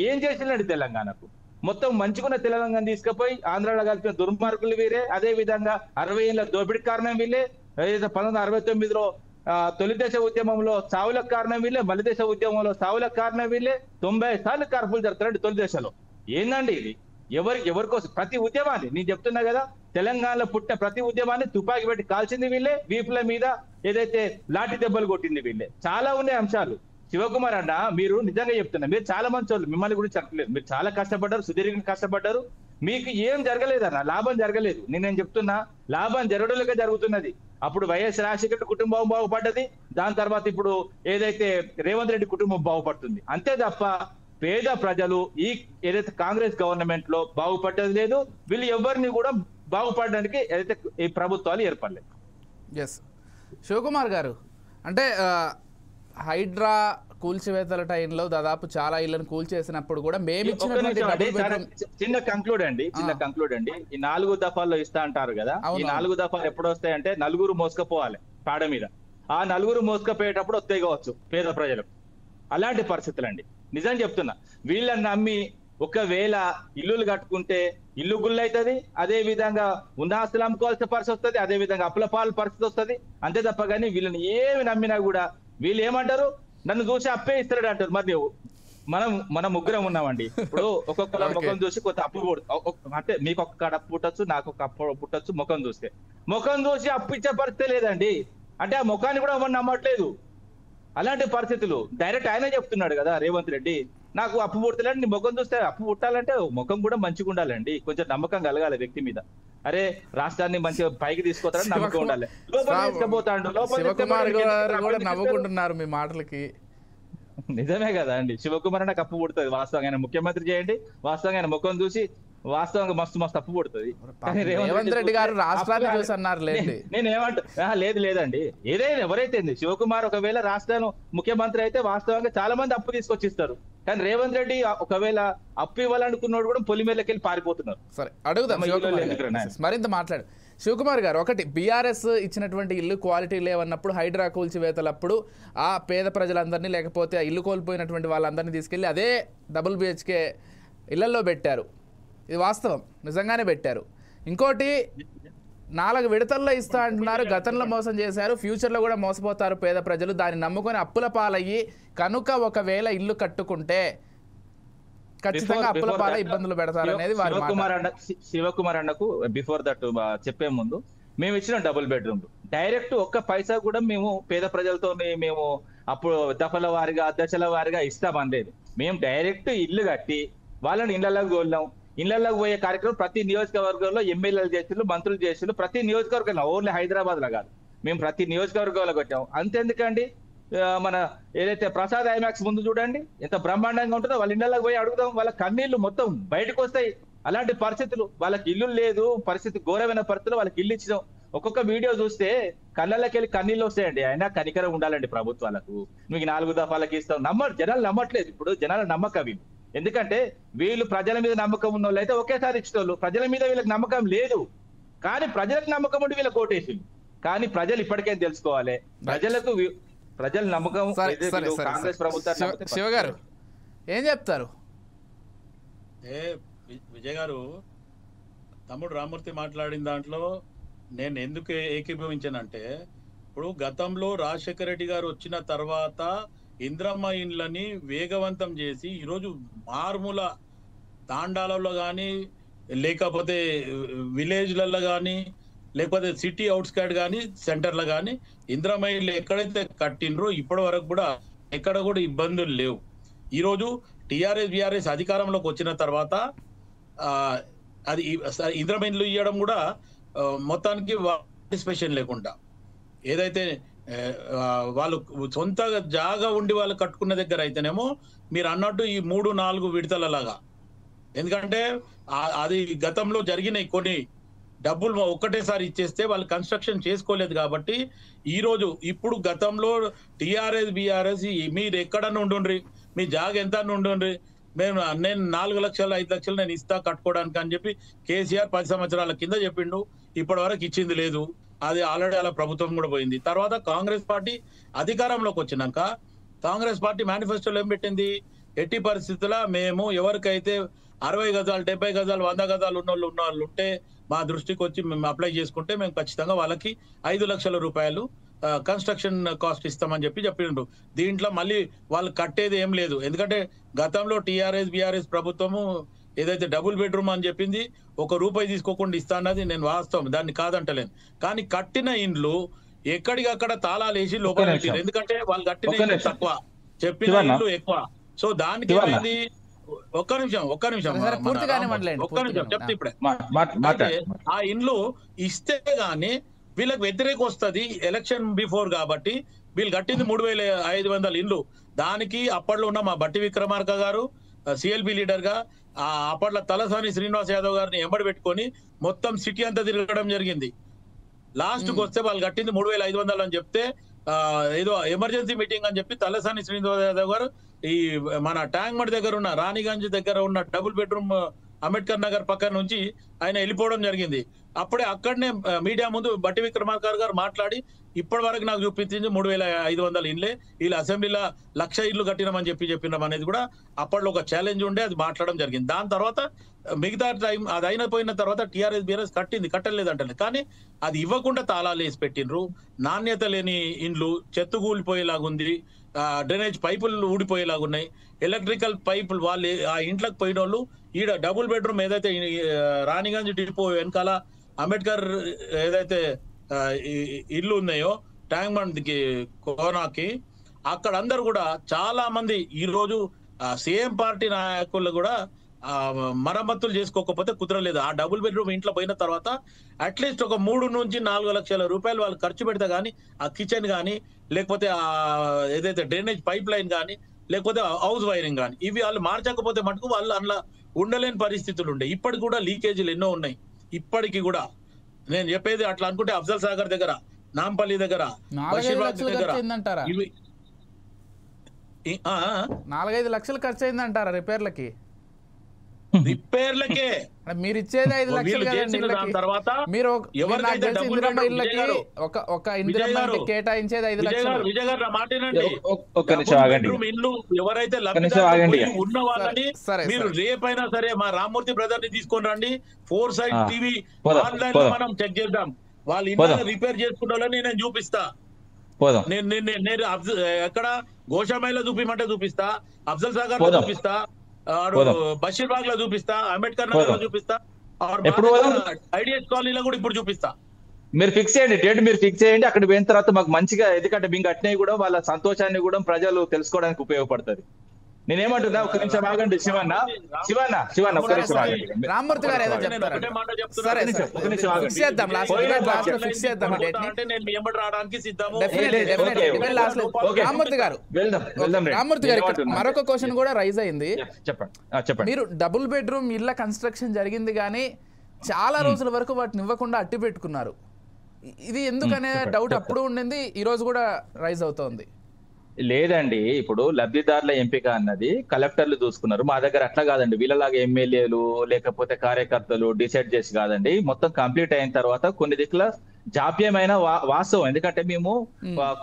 ఏం చేసిందండి తెలంగాణకు? మొత్తం మంచుకున్న తెలంగాణ తీసుకుపోయి ఆంధ్రాలో కలిపిన దుర్మార్గులు వీరే. అదే విధంగా 60 ఏళ్ళ దోపిడీ కారణం వీళ్ళే. 1969లో తొలి దశ ఉద్యమంలో సావులకు కారణం వీళ్ళే. మలి దశ ఉద్యమంలో సావులకు కారణం వీళ్ళే. 90 సార్లు కార్పులు జరుగుతారండి తొలి దశలో. ఏందండి ఇది? ఎవరికోసం? ప్రతి ఉద్యమాన్ని నేను చెప్తున్నా కదా, తెలంగాణలో పుట్టిన ప్రతి ఉద్యమాన్ని తుపాకీ పెట్టి కాల్చింది వీళ్ళే. వీపుల మీద ఏదైతే లాఠీ దెబ్బలు కొట్టింది వీళ్ళే. చాలా ఉన్నాయి అంశాలు. శివకుమార్ అన్న, మీరు నిజంగా చెప్తున్నా, మీరు చాలా మంచి వాళ్ళు, మిమ్మల్ని గురించి చెప్పలేదు. మీరు చాలా కష్టపడ్డారు, సుదీర్ఘంగా కష్టపడ్డారు. మీకు ఏం జరగలేదన్న, లాభం జరగలేదు. నేను చెప్తున్నా, లాభం జరగడులుగా జరుగుతున్నది. అప్పుడు వైఎస్ రాజశేఖర కుటుంబం బాగుపడ్డది. దాని తర్వాత ఇప్పుడు ఏదైతే రేవంత్ రెడ్డి కుటుంబం బాగుపడుతుంది. అంతే తప్ప పేద ప్రజలు ఈ ఏదైతే కాంగ్రెస్ గవర్నమెంట్ లో బాగుపడ్డది లేదు. వీళ్ళు ఎవరిని కూడా బాగుపడడానికి ఏదైతే ఈ ప్రభుత్వాలు ఏర్పడలేదు. ఎస్ శివకుమార్ గారు, అంటే హైడ్రా కూల్చివేతల టైంలో దాదాపు చాలా ఇళ్లను కూల్చేసినప్పుడు కూడా మేము చిన్న కంక్లూడ్ అండి. ఈ 4 దఫాల్లో ఇస్తా అంటారు కదా, ఈ 4 దఫాలు ఎప్పుడు వస్తాయంటే 4 మోసుకపోవాలి పాడ మీద. ఆ 4 మోసుకపోయేటప్పుడు వస్తాయి కావచ్చు పేద ప్రజలకు. అలాంటి పరిస్థితులు అండి. నిజం చెప్తున్నా, వీళ్ళని నమ్మి ఒకవేళ ఇల్లులు కట్టుకుంటే ఇల్లు గుళ్ళు అవుతుంది. అదే విధంగా ఉన్న ఆస్తులు అమ్ముకోవాల్సిన పరిస్థితి వస్తుంది. అదే విధంగా అప్పుల పాలు పరిస్థితి వస్తుంది. అంతే తప్ప కానీ వీళ్ళని ఏమి నమ్మినా కూడా వీళ్ళు ఏమంటారు, నన్ను చూసి అప్పే ఇస్తాడు అంటారు. మరి మనం ముగ్గురం ఉన్నామండి. ఇప్పుడు ఒక్కొక్కరు ముఖం చూసి కొంత అప్పు అంటే మీకు ఒక్క అప్పు పుట్టచ్చు, నాకు ఒక అప్పు పుట్టచ్చు. ముఖం చూసి అప్పు ఇచ్చే పరిస్థితి లేదండి. అంటే ఆ ముఖాన్ని కూడా ఎవరు నమ్మట్లేదు. అలాంటి పరిస్థితులు డైరెక్ట్ ఆయనే చెప్తున్నాడు కదా రేవంత్ రెడ్డి, నాకు అప్పు పుట్టలేండి. నీ ముఖం చూస్తే అప్పు పుట్టాలంటే ముఖం కూడా మంచిగా ఉండాలండి, కొంచెం నమ్మకం కలగాలి వ్యక్తి మీద. అరే రాష్ట్రాన్ని మంచిగా పైకి తీసుకుపోతారని నమ్మకం ఉండాలి. శివకుమార్ గారు కూడా నవ్వుకుంటున్నారు మీ మాటలకి. నిజమే కదా అండి, శివకుమార్ నాకు అప్పు పుడుతుంది. వాస్తవంగా ఆయన ముఖ్యమంత్రి చేయండి, వాస్తవంగా ఆయన ముఖం చూసి వాస్తవంగా మస్తు అప్పు పుడుతుంది. కానీ రేవంత్ రెడ్డి గారు రాష్ట్రాన్ని చూసి అన్నారు. నేను ఏమంటా లేదండి, ఏదైనా ఎవరైతే శివకుమార్ ఒకవేళ రాష్ట్రం ముఖ్యమంత్రి అయితే వాస్తవంగా చాలా మంది అప్పు తీసుకొచ్చిస్తారు. కానీ రేవంత్ రెడ్డి ఒకవేళ అప్పు ఇవ్వాలనుకున్నాడు కూడా పొలిమేరకి వెళ్ళి పారిపోతున్నారు. సరే అడుగుదాం మరింత మాట్లాడు. శివకుమార్ గారు, ఒకటి బీఆర్ఎస్ ఇచ్చినటువంటి ఇల్లు క్వాలిటీ లేవన్నప్పుడు హైడ్రా కూల్చివేతలప్పుడు ఆ పేద ప్రజలందరినీ లేకపోతే ఆ ఇల్లు కోల్పోయినటువంటి వాళ్ళందరినీ తీసుకెళ్లి అదే డబుల్ బిహెచ్కే ఇళ్లలో పెట్టారు. ఇది వాస్తవం, నిజంగానే పెట్టారు. ఇంకోటి 4 విడతల్లో ఇస్తా అంటున్నారు. గతంలో మోసం చేశారు, ఫ్యూచర్లో కూడా మోసపోతారు పేద ప్రజలు. దాన్ని నమ్ముకొని అప్పుల పాలయ్యి కనుక ఒకవేళ ఇల్లు కట్టుకుంటే ఖచ్చితంగా అప్పుల పాల ఇబ్బందులు పెడతారు అనేది వారి మాట. శివకుమార్ అన్నకు బిఫోర్ దట్ చెప్పే ముందు, మేము ఇచ్చిన డబుల్ బెడ్రూమ్ డైరెక్ట్ ఒక్క పైసా కూడా మేము పేద ప్రజలతో మేము అప్పుడు దఫల వారిగా దశల వారిగా ఇస్తామనలేదు. మేము డైరెక్ట్ ఇల్లు కట్టి వాళ్ళని ఇళ్లలోకి తోలినాం. ఇళ్లలోకి పోయే కార్యక్రమం ప్రతి నియోజకవర్గంలో ఎమ్మెల్యేలు చేసిళ్ళు, మంత్రులు చేసిళ్ళు. ప్రతి నియోజకవర్గంలో, ఓన్లీ హైదరాబాద్ లో కాదు, మేము ప్రతి నియోజకవర్గంలో కొట్టాం. అంతెందుకండి, మన ఏదైతే ప్రసాద్ ఐమాక్స్ ముందు చూడండి ఎంత బ్రహ్మాండంగా ఉంటుందో, వాళ్ళ ఇళ్లలోకి పోయి అడుగుదాం, వాళ్ళ కన్నీళ్లు మొత్తం బయటకు వస్తాయి. అలాంటి పరిస్థితులు, వాళ్ళకి ఇల్లు లేదు, పరిస్థితి ఘోరమైన పరిస్థితులు, వాళ్ళకి ఇల్లు ఇచ్చినాం. ఒక్కొక్క వీడియో చూస్తే కళ్ళకి వెళ్ళి కన్నీళ్ళు వస్తాయండి. అయినా కనికరం ఉండాలండి ప్రభుత్వాలకు. మీకు 4 దఫాలకి ఇస్తాం. జనాలు నమ్మట్లేదు. ఇప్పుడు జనాల నమ్మకం వీళ్ళు ఎందుకంటే వీళ్ళు ప్రజల మీద నమ్మకం ఉన్న వాళ్ళు అయితే ఒకేసారి ఇచ్చేటోళ్ళు, ప్రజల మీద వీళ్ళకి నమ్మకం లేదు, కానీ ప్రజలకు నమ్మకం ఉండి వీళ్ళకి ఓటేసింది. కానీ ప్రజలు ఇప్పటికేం తెలుసుకోవాలి, ప్రజల నమ్మకం కాంగ్రెస్ ప్రభుత్వం. శివ గారు ఏం చెప్తారు? విజయ్ గారు, తమ్ముడు రామ్మూర్తి మాట్లాడిన దాంట్లో నేను ఎందుకు ఏకీభవించానంటే, ఇప్పుడు గతంలో రాజశేఖర రెడ్డి గారు వచ్చిన తర్వాత ఇంద్రమ్మ ఇండ్లని వేగవంతం చేసి ఈరోజు మారుమూల తాండాలలో కానీ, లేకపోతే విలేజ్లలో కానీ, లేకపోతే సిటీ అవుట్స్కట్ కానీ, సెంటర్లో కానీ ఇంద్రమ్మ ఇండ్లు ఎక్కడైతే కట్టినరో ఇప్పటి వరకు కూడా ఎక్కడ కూడా ఇబ్బందులు లేవు. ఈరోజు టిఆర్ఎస్ బిఆర్ఎస్ అధికారంలోకి వచ్చిన తర్వాత అది ఇంద్రమ్మ ఇండ్లు ఇవ్వడం కూడా మొత్తానికి పార్టిసిపేషన్ లేకుండా, ఏదైతే వాళ్ళు సొంత జాగా ఉండి వాళ్ళు కట్టుకున్న దగ్గర అయితేనేమో మీరు అన్నట్టు ఈ 3-4 విడతలలాగా, ఎందుకంటే అది గతంలో జరిగినాయి. కొన్ని డబ్బులు ఒక్కటేసారి ఇచ్చేస్తే వాళ్ళు కన్స్ట్రక్షన్ చేసుకోలేదు కాబట్టి ఇప్పుడు గతంలో టిఆర్ఎస్ బిఆర్ఎస్ మీరు ఎక్కడన్నా ఉండుండ్రి, మీ జాగా ఎంత ఉండుండ్రి, నేను 4 లక్షలు 5 లక్షలు నేను ఇస్తా కట్టుకోవడానికి అని చెప్పి కేసీఆర్ 10 సంవత్సరాల కింద చెప్పిండు. ఇప్పటి వరకు ఇచ్చింది లేదు. అది ఆల్రెడీ అలా ప్రభుత్వం కూడా పోయింది. తర్వాత కాంగ్రెస్ పార్టీ అధికారంలోకి వచ్చినాక కాంగ్రెస్ పార్టీ మేనిఫెస్టోలో ఏం పెట్టింది, ఎట్టి పరిస్థితుల్లో మేము ఎవరికైతే 60 గజాలు 70 గజాలు 100 గజాలు ఉన్న వాళ్ళు ఉంటే మా దృష్టికి వచ్చి మేము అప్లై చేసుకుంటే మేము ఖచ్చితంగా వాళ్ళకి 5 లక్షల రూపాయలు కన్స్ట్రక్షన్ కాస్ట్ ఇస్తామని చెప్పిండు. దీంట్లో మళ్ళీ వాళ్ళు కట్టేది ఏం లేదు. ఎందుకంటే గతంలో టిఆర్ఎస్ బిఆర్ఎస్ ప్రభుత్వము ఏదైతే డబుల్ బెడ్రూమ్ అని చెప్పింది, ₹1 తీసుకోకుండా ఇస్తా అన్నది నేను వాస్తవం, దాన్ని కాదంటలేను. కానీ కట్టిన ఇండ్లు ఎక్కడికక్కడ తాళాలు వేసి లోపల పెట్టారు. ఎందుకంటే వాళ్ళు కట్టిన ఇండ్లు తక్కువ, చెప్పిన ఇండ్లు ఎక్కువ. సో దానికి ఏమైంది, ఒక్క నిమిషం చెప్తే ఇప్పుడే, ఆ ఇండ్లు ఇస్తే గానీ వీళ్ళకి వ్యతిరేక వస్తుంది ఎలక్షన్ బిఫోర్ కాబట్టి వీళ్ళు కట్టింది 3,500 ఇండ్లు. దానికి అప్పట్లో ఉన్న మా బట్టి విక్రమార్క గారు సిఎల్పి లీడర్ గా అప్పట్లో తలసాని శ్రీనివాస్ యాదవ్ గారిని ఎంబడి పెట్టుకొని మొత్తం సిటీ అంతా తిరగడం జరిగింది. లాస్ట్ కు వస్తే వాళ్ళు కట్టింది 3,500 అని చెప్తే ఏదో ఎమర్జెన్సీ మీటింగ్ అని చెప్పి తలసాని శ్రీనివాస్ యాదవ్ గారు ఈ మన ట్యాంక్ మడ్ దగ్గర ఉన్న రాణిగంజ్ దగ్గర ఉన్న డబుల్ బెడ్రూమ్ అంబేద్కర్ నగర్ పక్కన నుంచి ఆయన వెళ్ళిపోవడం జరిగింది. అప్పుడే అక్కడనే మీడియా ముందు బట్టి విక్రమార్క గారు మాట్లాడి ఇప్పటి వరకు నాకు చూపించింది 3,500 ఇండ్లే, వీళ్ళు అసెంబ్లీలో 1,00,000 ఇళ్ళు కట్టినామని చెప్పినాం అనేది కూడా అప్పట్లో ఒక ఛాలెంజ్ ఉండే, అది మాట్లాడడం జరిగింది. దాని తర్వాత మిగతా టైం అది అయిపోయిన తర్వాత టిఆర్ఎస్ బిఆర్ఎస్ కట్టలేదంటే, కానీ అది ఇవ్వకుండా తాళాలు వేసి పెట్టినరు. నాణ్యత లేని ఇండ్లు, చెత్తగూలిపోయేలాగుంది, డ్రైనేజ్ పైపులు ఊడిపోయేలాగున్నాయి, ఎలక్ట్రికల్ పైపులు వాళ్ళు ఆ ఇంట్లోకి పోయిన వాళ్ళు ఈడ డబుల్ బెడ్రూమ్ ఏదైతే రాణిగంజ్ డిపో వెనకాల అంబేద్కర్ ఏదైతే ఇల్లు ఉన్నాయో ట్యాంక్ బండ్కి కోనాకి, అక్కడ అందరు కూడా చాలా మంది ఈ రోజు సేమ్ పార్టీ నాయకులు కూడా మరమ్మతులు చేసుకోకపోతే కుదరలేదు. ఆ డబుల్ బెడ్రూమ్ ఇంట్లో పోయిన తర్వాత అట్లీస్ట్ ఒక 3-4 లక్షల రూపాయలు వాళ్ళు ఖర్చు పెడితే గానీ ఆ కిచెన్ కానీ, లేకపోతే ఆ ఏదైతే డ్రైనేజ్ పైప్ లైన్ కానీ, లేకపోతే హౌస్ వైరింగ్ కానీ ఇవి వాళ్ళు మార్చకపోతే మటుకు వాళ్ళు అందులో ఉండలేని పరిస్థితులు ఉండే. ఇప్పటికి కూడా లీకేజీలు ఎన్నో ఉన్నాయి. ఇప్పటికి కూడా నేను చెప్పేది అట్లా అనుకుంటే అఫ్జల్ సాగర్ దగ్గర, నాంపల్లి దగ్గర, బషీర్బాగ్ దగ్గర 4-5 లక్షలు ఖర్చు అయిందంటారా రిపేర్లకే? మీరు ఇచ్చేది 5 లక్షలు మీరు ఒక ఇందిరమ్మ కేటాయించేది 5 లక్షలు. విజయ్ గారు మాట్లాడండి, ఇల్లు ఎవరైతే ఉన్న వాళ్ళని మీరు రేపైనా సరే మా రామ్మూర్తి బ్రదర్ ని తీసుకొని రండి, 4 సైడ్ టీవీ ఆన్లైన్ లో మనం చెక్ చేద్దాం. వాళ్ళు ఇంట్లో రిపేర్ చేసుకుంటారని నేను చూపిస్తా. నేను ఎక్కడ గోషామైలో చూపిమంటే చూపిస్తా, అఫ్జల్ సాగర్ లో చూపిస్తా, బషీర్బాగ్ లో చూపిస్తా, అంబేద్కర్ నగర్ లో చూపిస్తా, ఐడిఎస్ కాలనీలో కూడా ఇప్పుడు చూపిస్తా. మీరు ఫిక్స్ చేయండి, డేట్ మీరు ఫిక్స్ చేయండి. అక్కడ పోయిన తర్వాత మాకు మంచిగా, ఎందుకంటే మీకు అట్నే కూడా వాళ్ళ సంతోషాన్ని కూడా ప్రజలు తెలుసుకోవడానికి ఉపయోగపడుతుంది. నేనేమంటున్నా, ఒక నిమిషం ఆగండి శివన్న ఒక్క నిమిషం ఆగండి. రామ్మూర్తి గారు ఏదో చెప్తారు, రామ్మూర్తి గారు మరొక క్వశ్చన్ కూడా రైజ్ అయింది. చెప్పండి. మీరు డబుల్ బెడ్రూమ్ ఇళ్ల కన్స్ట్రక్షన్ జరిగింది కానీ చాలా రోజుల వరకు వాటిని ఇవ్వకుండా అట్టి పెట్టుకున్నారు. ఇది ఎందుకనే డౌట్ అప్పుడు ఉండింది, ఈ రోజు కూడా రైజ్ అవుతోంది. లేదండి, ఇప్పుడు లబ్ధిదారుల ఎంపిక అన్నది కలెక్టర్లు చూసుకున్నారు. మా దగ్గర అట్లా కాదండి, వీళ్ళలాగా ఎమ్మెల్యేలు లేకపోతే కార్యకర్తలు డిసైడ్ చేసి కాదండి. మొత్తం కంప్లీట్ అయిన తర్వాత కొన్ని దిక్కుల జాప్యమైన వాస్తవం. ఎందుకంటే మేము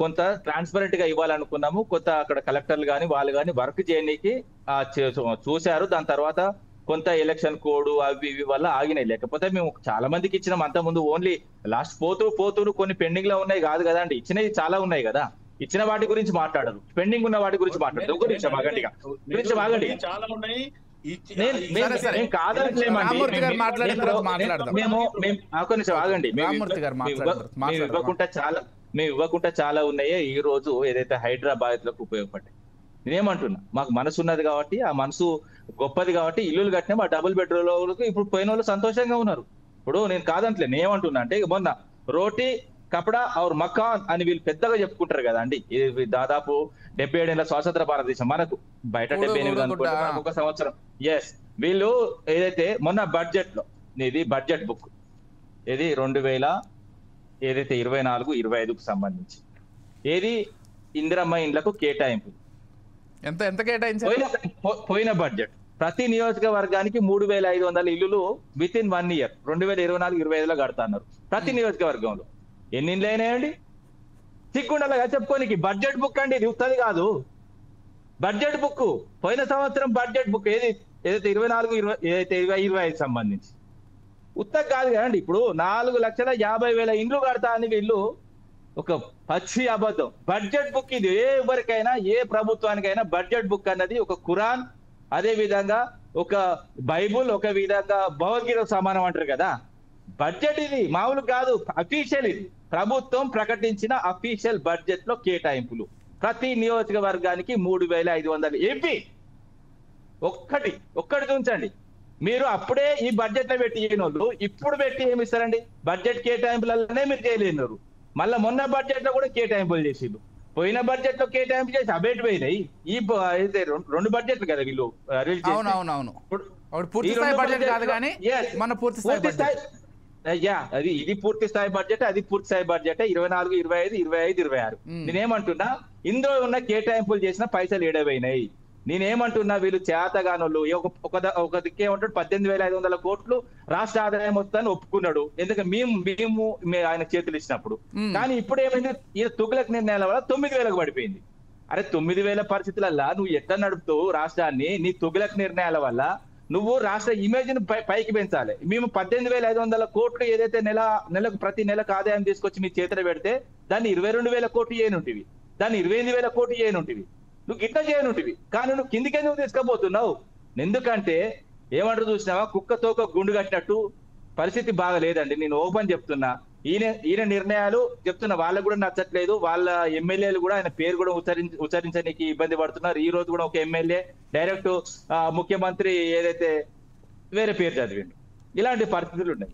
కొంత ట్రాన్స్పరెంట్ గా ఇవ్వాలనుకున్నాము. కొంత అక్కడ కలెక్టర్లు కానీ వాళ్ళు కానీ వర్క్ చేయడానికి చూశారు. దాని తర్వాత కొంత ఎలక్షన్ కోడ్ అవి ఇవి వల్ల ఆగినాయి. లేకపోతే మేము చాలా మందికి ఇచ్చినాం అంత ముందు. ఓన్లీ లాస్ట్ పోతూ కొన్ని పెండింగ్ లో ఉన్నాయి కాదు కదా అండి, ఇచ్చినవి చాలా ఉన్నాయి కదా. ఇచ్చిన వాటి గురించి మాట్లాడరు, పెండింగ్ ఉన్న వాటి గురించి మాట్లాడరు. ఒక నిమిషం ఆగండి, చాలా ఉన్నాయి. మేము ఇవ్వకుండా చాలా ఉన్నాయే ఈ రోజు ఏదైతే హైదరాబాద్ లకు ఉపయోగపడ్డాయి. నేనేమంటున్నా, మాకు మనసు ఉన్నది కాబట్టి, ఆ మనసు గొప్పది కాబట్టి ఇల్లులు కట్టినా మా డబుల్ బెడ్రూమ్ ఇప్పుడు పోయిన వాళ్ళు సంతోషంగా ఉన్నారు. ఇప్పుడు నేను కాదంటలే, నేనేమంటున్నా అంటే మొన్న రోటీ కపడా ఔర్ మకాన్ అని వీళ్ళు పెద్దగా చెప్పుకుంటారు కదా అండి. దాదాపు 77 ఏళ్ల స్వాతంత్ర భారతదేశం, మనకు బయట 78 అనుకుంటే మనకు ఒక సంవత్సరం. ఎస్, వీళ్ళు ఏదైతే మొన్న బడ్జెట్ లో ఇది బడ్జెట్ బుక్ ఏది 2024-25కు సంబంధించి ఏది ఇందిరమ్మ ఇండ్లకు కేటాయింపు ఎంత కేటాయించారు? పోయిన బడ్జెట్ ప్రతి నియోజకవర్గానికి 3500 ఇల్లులు విత్ ఇన్ 1 ఇయర్ 2024-25లో కడతాన్నారు ప్రతి నియోజకవర్గంలో. ఎన్ని ఇండ్లు అయినాయండి? సిగ్గుండలాగా చెప్పుకోనికి బడ్జెట్ బుక్ అండి, ఇది ఉత్తది కాదు. బడ్జెట్ బుక్ పోయిన సంవత్సరం బడ్జెట్ బుక్ ఏదైతే 24-25 సంబంధించి ఉత్తది కాదు కదండి. ఇప్పుడు 4,50,000 ఇండ్లు కడతా అని వీళ్ళు ఒక పచ్చి అబద్ధం. బడ్జెట్ బుక్ ఇది ఎవరికైనా ఏ ప్రభుత్వానికైనా బడ్జెట్ బుక్ అన్నది ఒక ఖురాన్, అదే విధంగా ఒక బైబుల్, ఒక విధంగా భగవద్గీత సమానం అంటారు కదా. బడ్జెట్ ఇది మామూలు కాదు, అఫీషియల్. ఇది ప్రభుత్వం ప్రకటించిన అఫీషియల్ బడ్జెట్ లో కేటాయింపులు ప్రతి నియోజకవర్గానికి 3,500 ఎంపీ. ఒక్కటి ఉంచండి మీరు. అప్పుడే ఈ బడ్జెట్ లో పెట్టి చేయని వాళ్ళు ఇప్పుడు పెట్టి ఏమి ఇస్తారండి? బడ్జెట్ కేటాయింపులనే మీరు చేయలేరు. మళ్ళీ మొన్న బడ్జెట్ లో కూడా కేటాయింపులు చేసిండు. పోయిన బడ్జెట్ లో కేటాయింపు చేసి అబేట్ పోయినాయి. ఈ అయితే 2 బడ్జెట్లు కదా వీళ్ళు ఇది పూర్తి స్థాయి బడ్జెట్, అది పూర్తి స్థాయి బడ్జెట్ 24-25, 25-26. నేనేమంటున్నా, ఇందులో ఉన్న కేటాయింపులు చేసిన పైసలు ఏడవైనాయి. నేనేమంటున్నా, వీళ్ళు చేతగానోళ్ళు. ఒక దిక్కేమంటాడు 18,500 కోట్లు రాష్ట్ర ఆదాయం వస్తుందని ఒప్పుకున్నాడు. ఎందుకంటే మేము ఆయన చేతులు ఇచ్చినప్పుడు. కానీ ఇప్పుడు ఏమైంది? ఈ తుగ్లక్ నిర్ణయాల వల్ల 9,000కు పడిపోయింది. అరే 9,000 పరిస్థితులల్లా నువ్వు ఎట్లా నడుపుతావు రాష్ట్రాన్ని? నీ తుగ్లక్ నిర్ణయాల వల్ల నువ్వు రాష్ట్ర ఇమేజ్ ని పైకి పెంచాలి. మేము 18,500 కోట్లు ఏదైతే నెలకు ప్రతి నెలకు ఆదాయం తీసుకొచ్చి మీ చేతిలో పెడితే దాన్ని 22,000 కోట్లు చేయనుంటివి, దాన్ని 28,000 కోట్లు చేయనుంటివి, నువ్వు గిట్లా చేయనుంటివి. కానీ నువ్వు కిందికే నువ్వు తీసుకుపోతున్నావు. ఎందుకంటే ఏమంటారు చూసినావా, కుక్కతో ఒక గుండు కట్టినట్టు పరిస్థితి బాగలేదండి. నేను ఓపెన్ చెప్తున్నా. ఈయన నిర్ణయాలు చెప్తున్నా వాళ్ళకు కూడా నచ్చట్లేదు. వాళ్ళ ఎమ్మెల్యేలు కూడా ఆయన పేరు కూడా ఉచ్చరించడానికి ఇబ్బంది పడుతున్నారు. ఈ రోజు కూడా ఒక ఎమ్మెల్యే డైరెక్ట్ ముఖ్యమంత్రి ఏదైతే వేరే పేరు చదివిండు. ఇలాంటి పరిస్థితులు ఉన్నాయి.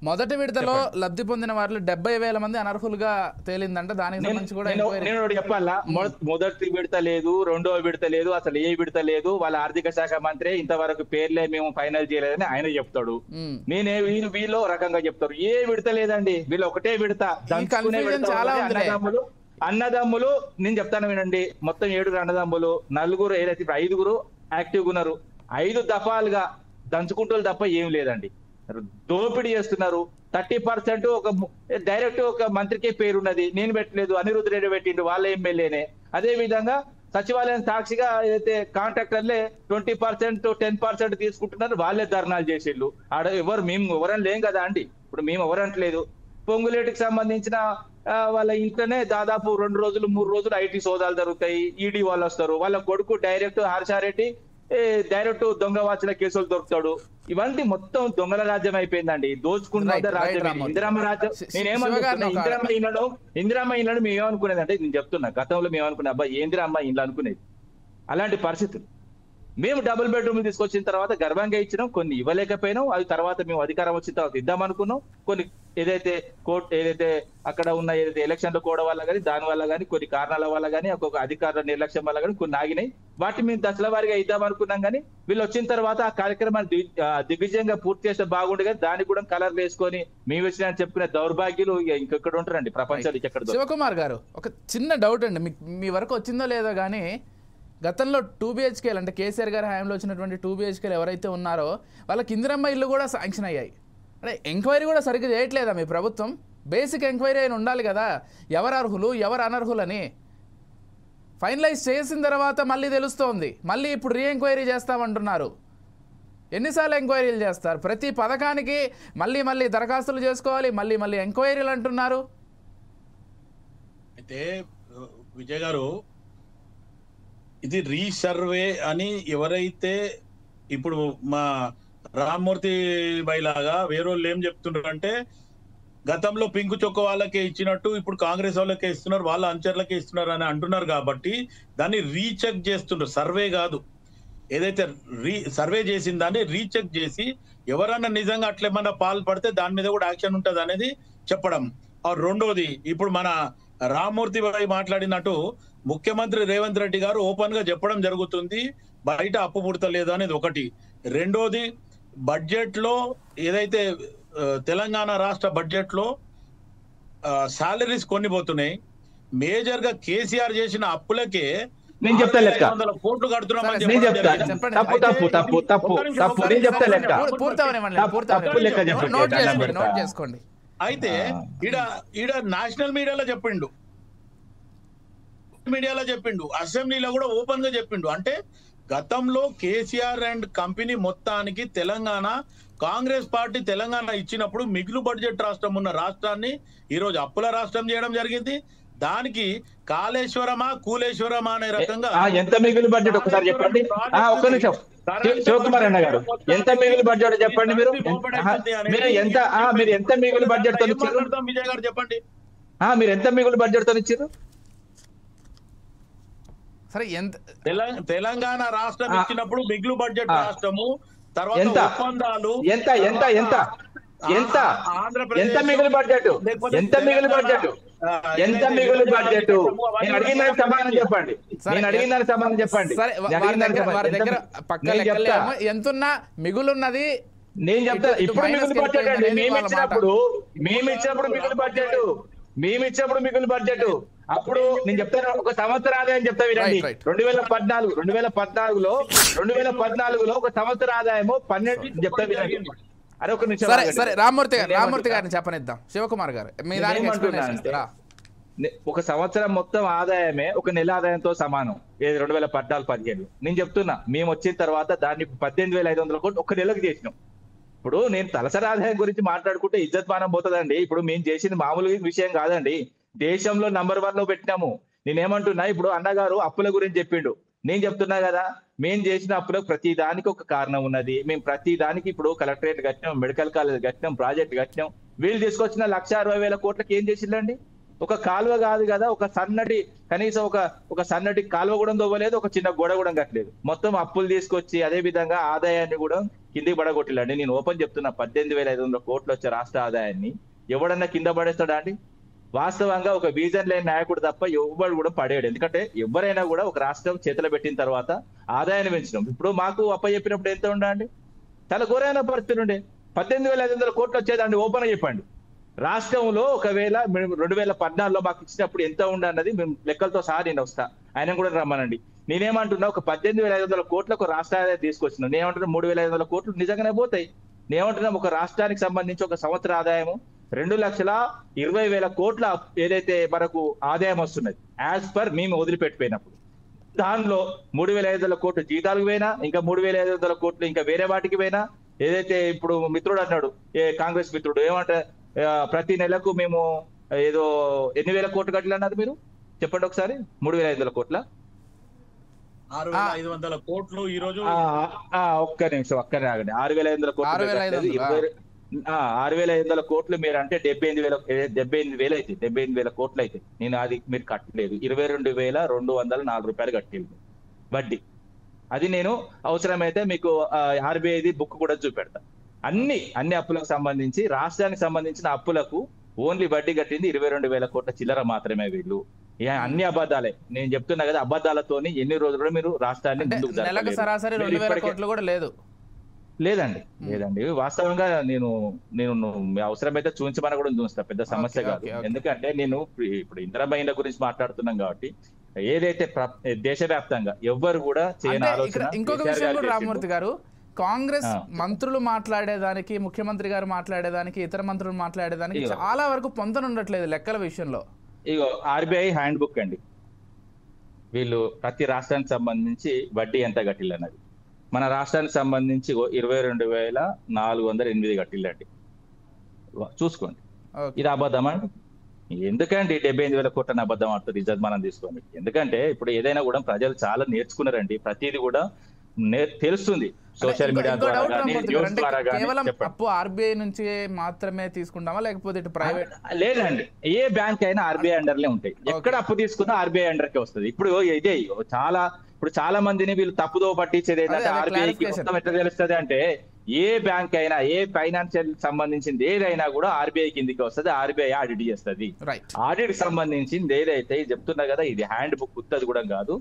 మొదటి విడతలో లబ్ధి పొందిన వారిలో 70,000 మంది అనర్హులుగా తేలిందంటే దానికి సంబంధించి కూడా నేను చెప్పాలా, మొదటి విడత లేదు, రెండవ విడత లేదు, అసలు ఏ విడత లేదు. వాళ్ళ ఆర్థిక శాఖ మంత్రి ఇంతవరకు పేర్లే మేము ఫైనల్ చేయలేదని ఆయన చెప్తాడు. వీళ్ళు రకంగా చెప్తారు. ఏ విడత లేదండి, వీళ్ళు ఒకటే విడత. అన్నదమ్ములు నేను చెప్తాను వినండి. మొత్తం 7 అన్నదమ్ములు, 4 ఏదైతే 5 యాక్టివ్గా ఉన్నారు. 5 దఫాలుగా దంచుకుంటూ తప్ప ఏం లేదండి. దోపిడీ చేస్తున్నారు. 30% ఒక డైరెక్ట్ ఒక మంత్రికే పేరున్నది, నేను పెట్టలేదు, అనిరుద్ధ్ రెడ్డి పెట్టిండు, వాళ్ళ ఎమ్మెల్యేనే. అదే విధంగా సచివాలయం సాక్షిగా ఏదైతే కాంట్రాక్టర్లే 20%, 10% తీసుకుంటున్నారు, వాళ్ళే ధర్నాలు చేసేళ్ళు. ఆడ మేము ఎవరని లేం కదా అండి. ఇప్పుడు మేము ఎవరంటలేదు. పొంగులేటికి సంబంధించిన వాళ్ళ ఇంట్లోనే దాదాపు 2 రోజులు 3 రోజులు ఐటీ సోదాలు జరుగుతాయి. ఈడీ వాళ్ళు వస్తారు. వాళ్ళ కొడుకు డైరెక్ట్ హర్షారెడ్డి డైరెక్ట్ దొంగ వాచిన కేసులు దొరుకుతాడు. ఇవన్నీ మొత్తం దొంగల రాజ్యం అయిపోయిందండి. దోచుకున్న రాజ్యం ఇందిరమ్మ రాజ్యం. నేనేమనుకున్నా, ఇందిరమ్మ ఇళ్ళను మేము ఏమనుకునేది అంటే, నేను చెప్తున్నా, గతంలో మేము అనుకునే అబ్బాయి ఇందిరమ్మ ఇళ్ళు అనుకునేది. అలాంటి పరిస్థితులు మేము డబుల్ బెడ్రూమ్లు తీసుకొచ్చిన తర్వాత గర్వంగా ఇచ్చినాం. కొన్ని ఇవ్వలేకపోయినాం. అది తర్వాత మేము అధికారం వచ్చిన తర్వాత ఇద్దామనుకున్నాం. కొన్ని ఏదైతే కోర్టు ఏదైతే అక్కడ ఉన్న ఏదైతే ఎలక్షన్ల కోడ్ వల్ల కానీ దాని వల్ల కానీ కొన్ని కారణాల వల్ల కానీ ఒక్కొక్క అధికారుల నిర్లక్ష్యం వల్ల కానీ కొన్ని ఆగినాయి. వాటి మేము దశల వారీగా ఇద్దాం అనుకున్నాం, కానీ వీళ్ళు వచ్చిన తర్వాత ఆ కార్యక్రమాన్ని దిగ్విజయంగా పూర్తి చేస్తే బాగుండు, కానీ దానికి కూడా కలర్ వేసుకొని మీ విషయాన్ని చెప్పుకునే దౌర్భాగ్యులు ఇంకెక్కడ ఉంటారండి ప్రపంచంలో ఎక్కడ. శివకుమార్ గారు, ఒక చిన్న డౌట్ అండి, మీ వరకు వచ్చిందో లేదో కానీ గతంలో 2 BHK అంటే కేసీఆర్ గారి హయాంలో వచ్చినటువంటి 2 BHK ఎవరైతే ఉన్నారో వాళ్ళకి ఇందిరమ్మ ఇల్లు కూడా శాంక్షన్ అయ్యాయి. అంటే ఎంక్వైరీ కూడా సరిగ్గా చేయట్లేదా మీ ప్రభుత్వం? బేసిక్ ఎంక్వైరీ అయినా ఉండాలి కదా, ఎవరు అర్హులు ఎవరు అనర్హులని. ఫైనలైజ్ చేసిన తర్వాత మళ్ళీ తెలుస్తోంది, మళ్ళీ ఇప్పుడు రీఎంక్వైరీ చేస్తామంటున్నారు. ఎన్నిసార్లు ఎంక్వైరీలు చేస్తారు? ప్రతి పథకానికి మళ్ళీ దరఖాస్తులు చేసుకోవాలి, మళ్ళీ ఎంక్వైరీలు అంటున్నారు. అయితే విజయ్ గారు, ఇది రీసర్వే అని ఎవరైతే ఇప్పుడు మా రామ్మూర్తి బైలాగా వేరేళ్ళు ఏం చెప్తున్నారు అంటే, గతంలో పింకు చొక్క వాళ్ళకే ఇచ్చినట్టు ఇప్పుడు కాంగ్రెస్ వాళ్ళకే ఇస్తున్నారు, వాళ్ళ అంచర్లకే ఇస్తున్నారు అని అంటున్నారు. కాబట్టి దాన్ని రీచెక్ చేస్తున్నారు, సర్వే కాదు. ఏదైతే సర్వే చేసిన దాన్ని రీచెక్ చేసి ఎవరన్నా నిజంగా అట్లేమన్నా పాల్పడితే దాని మీద కూడా యాక్షన్ ఉంటుంది అనేది చెప్పడం. రెండోది, ఇప్పుడు మన రామ్మూర్తి బాయ్ మాట్లాడినట్టు ముఖ్యమంత్రి రేవంత్ రెడ్డి గారు ఓపెన్ గా చెప్పడం జరుగుతుంది, బయట అప్పు పుడతలేదు అనేది ఒకటి. రెండోది, బడ్జెట్ లో ఏదైతే తెలంగాణ రాష్ట్ర బడ్జెట్ లో సాలరీస్ కొన్ని పోతున్నాయి. మేజర్ గా కేసీఆర్ చేసిన అప్పులకే నేను చెప్తా లెక్క, 500 కోట్లు కడుతున్నామని నేను చెప్తా. తప్పు తప్పు తప్పు తప్పు తప్పు నేను చెప్తా లెక్క. నోట్ చేసుకోండి. అయితే ఈడ నేషనల్ మీడియాలో చెప్పిండు, అసెంబ్లీలో కూడా ఓపెన్ గా చెప్పిండు. అంటే గతంలో కేసీఆర్ అండ్ కంపెనీ మొత్తానికి తెలంగాణ కాంగ్రెస్ పార్టీ తెలంగాణ ఇచ్చినప్పుడు మిగులు బడ్జెట్ రాష్ట్రం ఉన్న రాష్ట్రాన్ని ఈరోజు అప్పుల రాష్ట్రం చేయడం జరిగింది. దానికి కాళేశ్వరమా కూలేశ్వరమా అనే రకంగా ఎంత మిగులు బడ్జెట్ ఒకసారి చెప్పండి. ఒక్క నిమిషం శివకుమార్ అన్న గారు, ఎంత మిగులు బడ్జెట్ చెప్పండి. మీరు ఎంత మిగులు బడ్జెట్ తో ఇచ్చారు? విజయ్ గారు చెప్పండి, మీరు ఎంత మిగులు బడ్జెట్ తో ఇచ్చారు? సరే, తెలంగాణ రాష్ట్రం ఇచ్చినప్పుడు మిగులు బడ్జెట్ రాష్ట్రము, తర్వాత ఒప్పందాలు ఎంత ఎంత ఎంత ఎంత ఎంత మిగులు బడ్జెట్? ఎంత మిగులు బడ్జెట్? ఎంత మిగులు బడ్జెట్? నేను అడిగిన దానికి సమాధానం చెప్పండి. ఎంతున్నా మిగులున్నది నేను చెప్తా. ఇప్పుడు మిగులు బడ్జెట్ అండి, మేమిచ్చినప్పుడు మిగులు బడ్జెట్ అప్పుడు నేను చెప్తాను. ఒక సంవత్సర ఆదాయం చెప్తా వినండి. 2014లో ఒక సంవత్సర ఆదాయము 12 చెప్తా వినండి. అరే ఒక నిమిషం. సరే రామ్మూర్తి గారిని చెప్పనిద్దాం. శివకుమార్ గారు, మీ దానికి ఎక్స్‌ప్లనేషన్ ఇస్తారా? ఒక సంవత్సరం మొత్తం ఆదాయమే ఒక నెల ఆదాయంతో సమానం. 2014-15 నేను చెప్తున్నా. మేము వచ్చిన తర్వాత దాన్ని 18,500 కోట్లు ఒక నెలకు చేసినాం. ఇప్పుడు నేను తలసరి ఆదాయం గురించి మాట్లాడుకుంటే ఇజ్జత్ మానం పోతుందండి. ఇప్పుడు మేము చేసింది మామూలు విషయం కాదండి, దేశంలో నంబర్ 1 లో పెట్టినాము. నేనేమంటున్నా, ఇప్పుడు అన్నగారు అప్పుల గురించి చెప్పిండు, నేను చెప్తున్నా కదా, మేము చేసిన అప్పులకు ప్రతి దానికి ఒక కారణం ఉన్నది. మేము ప్రతి దానికి ఇప్పుడు కలెక్టరేట్ కట్టినాం, మెడికల్ కాలేజ్ కట్టినాం, ప్రాజెక్ట్ కట్టినాం. వీళ్ళు తీసుకొచ్చిన 1,60,000 కోట్లకి ఏం చేసిందండి? ఒక కాలువ కాదు కదా, ఒక సన్నటి కనీసం ఒక సన్నటి కాలువ కూడా దొవ్వలేదు, ఒక చిన్న గోడ కూడా కట్టలేదు. మొత్తం అప్పులు తీసుకొచ్చి అదే విధంగా ఆదాయాన్ని కూడా కిందికి పడగొట్టిలండి. నేను ఓపెన్ చెప్తున్నా, 18,500 కోట్లు వచ్చే రాష్ట్ర ఆదాయాన్ని ఎవడన్నా కింద పడేస్తాడా అండి? వాస్తవంగా ఒక విజన్ లేని నాయకుడు తప్ప ఎవరు కూడా పడేయడు. ఎందుకంటే ఎవరైనా కూడా ఒక రాష్ట్రం చేతిలో పెట్టిన తర్వాత ఆదాయాన్ని పెంచడం. ఇప్పుడు మాకు అప్ప చెప్పినప్పుడు ఎంత ఉండండి? చాలా ఘోరమైన పరిస్థితి ఉండే. 18,500 కోట్లు వచ్చేదండి. ఓపెన్ చెప్పండి. రాష్ట్రంలో ఒకవేళ 2014లో మాకు ఇచ్చినప్పుడు ఎంత ఉండన్నది మేము లెక్కలతో సహా నేను వస్తా, ఆయన కూడా రమ్మనండి. నేనేమంటున్నా, ఒక 18,500 కోట్ల ఒక రాష్ట్ర ఆదాయం తీసుకొచ్చినా. నేనేమంటున్నా, 3,500 కోట్లు నిజంగానే పోతాయి. నేనేమంటున్నా, ఒక రాష్ట్రానికి సంబంధించి ఒక సంవత్సర ఆదాయము 2,20,000 కోట్ల ఏదైతే మనకు ఆదాయం వస్తున్నది యాజ్ పర్ మేము వదిలిపెట్టిపోయినప్పుడు, దానిలో 3,500 కోట్లు జీతాలకు పోయినా, ఇంకా 3,500 కోట్లు ఇంకా వేరే వాటికి పోయినా. ఏదైతే ఇప్పుడు మిత్రుడు అన్నాడు, కాంగ్రెస్ మిత్రుడు ఏమంటే ప్రతి నెలకు మేము ఏదో ఎన్ని వేల కోట్లు కట్టాలన్నారు మీరు చెప్పండి ఒకసారి. 3,500 కోట్ల 6,500 కోట్లు ఈ రోజు. ఒక్క నిమిషం అక్కడే ఆగండి. 6,500 కోట్లు 6,500 కోట్లు మీరు అంటే 78,000 అయితే 78,000 కోట్లు అయితే నేను అది మీరు కట్టలేదు. 22,204 రూపాయలు కట్టేది వడ్డీ. అది నేను అవసరమైతే మీకు RBIది బుక్ కూడా చూపెడతా. అన్ని అప్పులకు సంబంధించి రాష్ట్రానికి సంబంధించిన అప్పులకు ఓన్లీ వడ్డీ కట్టింది 22,000 కోట్ల చిల్లర మాత్రమే వీళ్ళు. అన్ని అబద్ధాలే. నేను చెప్తున్నా కదా, అబద్ధాలతోని ఎన్ని రోజులు కూడా మీరు రాష్ట్రాన్ని ముందుకు నెలకు సరాసరి 2,000 కోట్లు కూడా లేదండి. వాస్తవంగా నేను అవసరమైతే చూపించమని కూడా చూస్తా, పెద్ద సమస్య కాదు. ఎందుకంటే నేను ఇప్పుడు ఇందిరమ్మ ఇండ్ల గురించి మాట్లాడుతున్నాం కాబట్టి ఏదైతే దేశవ్యాప్తంగా ఎవ్వరు కూడా చేయని ఆలోచన. ఇంకొక విషయం కూడా రామమూర్తి గారు, కాంగ్రెస్ మంత్రులు మాట్లాడేదానికి, ముఖ్యమంత్రి గారు మాట్లాడేదానికి, ఇతర మంత్రులు మాట్లాడేదానికి చాలా వరకు పొందనుండట్లేదు లెక్కల విషయంలో. ఇగో ఆర్బీఐ హ్యాండ్ బుక్ అండి, వీళ్ళు ప్రతి రాష్ట్రానికి సంబంధించి వడ్డీ ఎంత కట్టిల్లన్నది. మన రాష్ట్రానికి సంబంధించి 22,408 కట్టిల్లండి, చూసుకోండి. ఇది అబద్ధమా? ఎందుకండి 78,000 కోట్ల అబద్ధం ఆడుతుంది ఇజ్జత్ మనం తీసుకోండి. ఎందుకంటే ఇప్పుడు ఏదైనా కూడా ప్రజలు చాలా నేర్చుకున్నారండి, ప్రతిది కూడా తెలుస్తుంది సోషల్ మీడియా ద్వారా. కేవలం అప్పు ఆర్బీఐ నుంచి మాత్రమే తీసుకుంటామా, లేకపోతే ఇటు ప్రైవేట్? లేదండి, ఏ బ్యాంక్ అయినా ఆర్బీఐ అండర్లే ఉంటాయి. ఎక్కడ అప్పు తీసుకున్నా ఆర్బీఐ అండర్ కి వస్తుంది. ఇప్పుడు ఇదే చాలా మందిని వీళ్ళు తప్పుదో పట్టించేది ఏంటంటే, ఆర్బీఐకి మొత్తం ఎట్లా తెలుస్తుంది అంటే, ఏ బ్యాంక్ అయినా, ఏ ఫైనాన్షియల్ సంబంధించింది ఏదైనా కూడా ఆర్బీఐ కిందికి వస్తుంది, ఆర్బీఐ ఆడిట్ చేస్తుంది. ఆడిట్ సంబంధించింది ఏదైతే చెప్తున్నా కదా, ఇది హ్యాండ్ బుక్ ఉత్తది కూడా కాదు,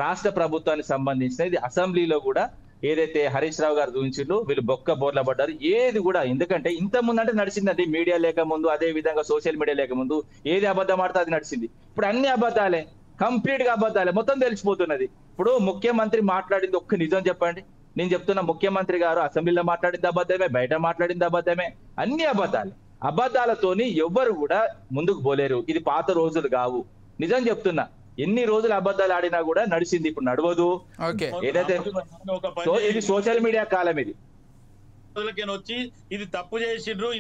రాష్ట్ర ప్రభుత్వానికి సంబంధించిన. ఇది అసెంబ్లీలో కూడా ఏదైతే హరీష్ రావు గారు చూపించారు, వీళ్ళు బొక్క బోర్ల పడ్డారు. ఏది కూడా, ఎందుకంటే ఇంత ముందు అంటే నడిచిందండి, మీడియా లేక ముందు, అదే విధంగా సోషల్ మీడియా లేక ముందు ఏది అబద్ధం ఆడితే అది నడిచింది. ఇప్పుడు అన్ని అబద్ధాలే, కంప్లీట్ గా అబద్ధాలే, మొత్తం తెలిసిపోతున్నది. ఇప్పుడు ముఖ్యమంత్రి మాట్లాడింది ఒక్క నిజం చెప్పండి. నేను చెప్తున్నా, ముఖ్యమంత్రి గారు అసెంబ్లీలో మాట్లాడింది అబద్ధమే, బయట మాట్లాడింది అబద్ధమే, అన్ని అబద్ధాలు. అబద్ధాలతోని ఎవ్వరు కూడా ముందుకు పోలేరు. ఇది పాత రోజులు కావు, నిజం చెప్తున్నా. ఎన్ని రోజులు అబద్ధాలు ఆడినా కూడా నడిచింది, ఇప్పుడు నడవదు. ఏదైతే ఇది సోషల్ మీడియా కాలం, ఇది వచ్చి ఇది తప్పు చేసిండ్రు.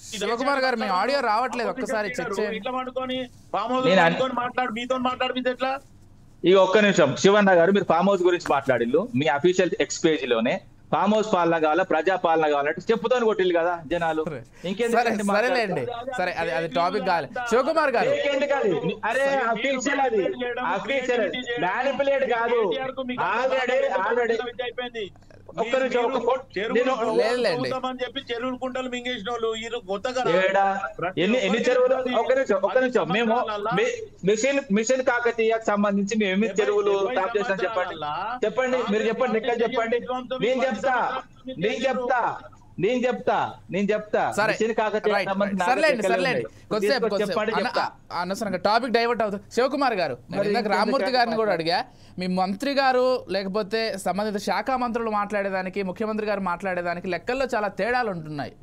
శివకుమార్ గారు, మీ ఆడియో రావట్లేదు, ఒక్కసారి చెక్ చేయండి. ఇట్లా పడుకొని మీతో మాట్లాడితే ఎట్లా? ఇక ఒక్క నిమిషం, శివన్న గారు, మీరు ఫామ్ హౌస్ గురించి మాట్లాడిల్లు. మీ అఫీషియల్ ఎక్స్ పేజ్ లోనే ఫామ్ హౌస్ పాలన కావాలా, ప్రజా పాలన కావాలంటే చెప్పుతాను కొట్టిల్లు కదా జనాలు. ఇంకేంటి? సరేలేండి, సరే, అది టాపిక్ కావాలి. శివకుమార్ గారు, అరే అఫీషియల్, అది అఫీషియల్, మ్యానిపులేట్ కాదు. ఆల్రెడీ ఒక్క నిమిషం, చెప్పి చెరువులు కుంటలు మింగేసిన వాళ్ళు ఎన్ని చెరువులు? ఒక్క నిమిషం, మేము మిషన్ కాకతీయకు సంబంధించి మేము ఎన్ని చెరువులు స్టాప్ చేసాం చెప్పండి. మీరు చెప్పండి, లెక్క చెప్పండి. నేను చెప్తా. అనవసరంగా టాపిక్ డైవర్ట్ అవుతుంది. శివకుమార్ గారు, ఇందాక రామ్మూర్తి గారిని కూడా అడిగా, మీ మంత్రి గారు లేకపోతే సంబంధిత శాఖ మంత్రులు మాట్లాడేదానికి, ముఖ్యమంత్రి గారు మాట్లాడేదానికి లెక్కల్లో చాలా తేడాలు ఉంటున్నాయి.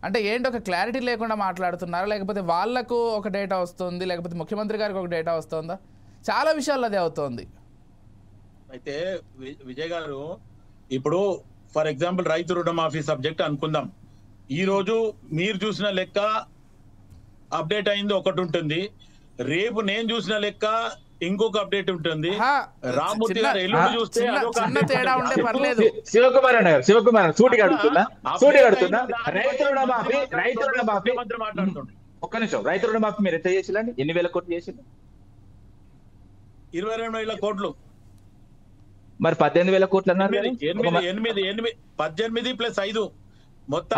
అంటే ఏంటి, ఒక క్లారిటీ లేకుండా మాట్లాడుతున్నారా, లేకపోతే వాళ్లకు ఒక డేటా వస్తుంది, లేకపోతే ముఖ్యమంత్రి గారికి ఒక డేటా వస్తుందా? చాలా విషయాల్లో అదే అవుతోంది. అయితే విజయ్ గారు, ఇప్పుడు ఫర్ ఎగ్జాంపుల్ రైతు రుణమాఫీ సబ్జెక్ట్ అనుకుందాం. ఈ రోజు మీరు చూసిన లెక్క అప్డేట్ అయింది ఒకటి ఉంటుంది, రేపు నేను చూసిన లెక్క ఇంకొక అప్డేట్ ఉంటుంది. రామ్మూర్తి గారు ఎల్లుండి చూస్తే తేడా ఉంటే పర్లేదు. శివకుమార్ సూటిగా అడుగుతున్నా, రైతు రుణమాఫీ మాట్లాడుతుండే. ఒక్క నిమిషం, రైతు రుణమాఫీ మీరు ఎంత చేసిల్లండి? ఎన్ని వేల కోట్లు చేసిండు? 22,000 కోట్లు. మరి 18,000 కోట్లు అన్నారు. 18 ప్లస్ 5 మొత్తం.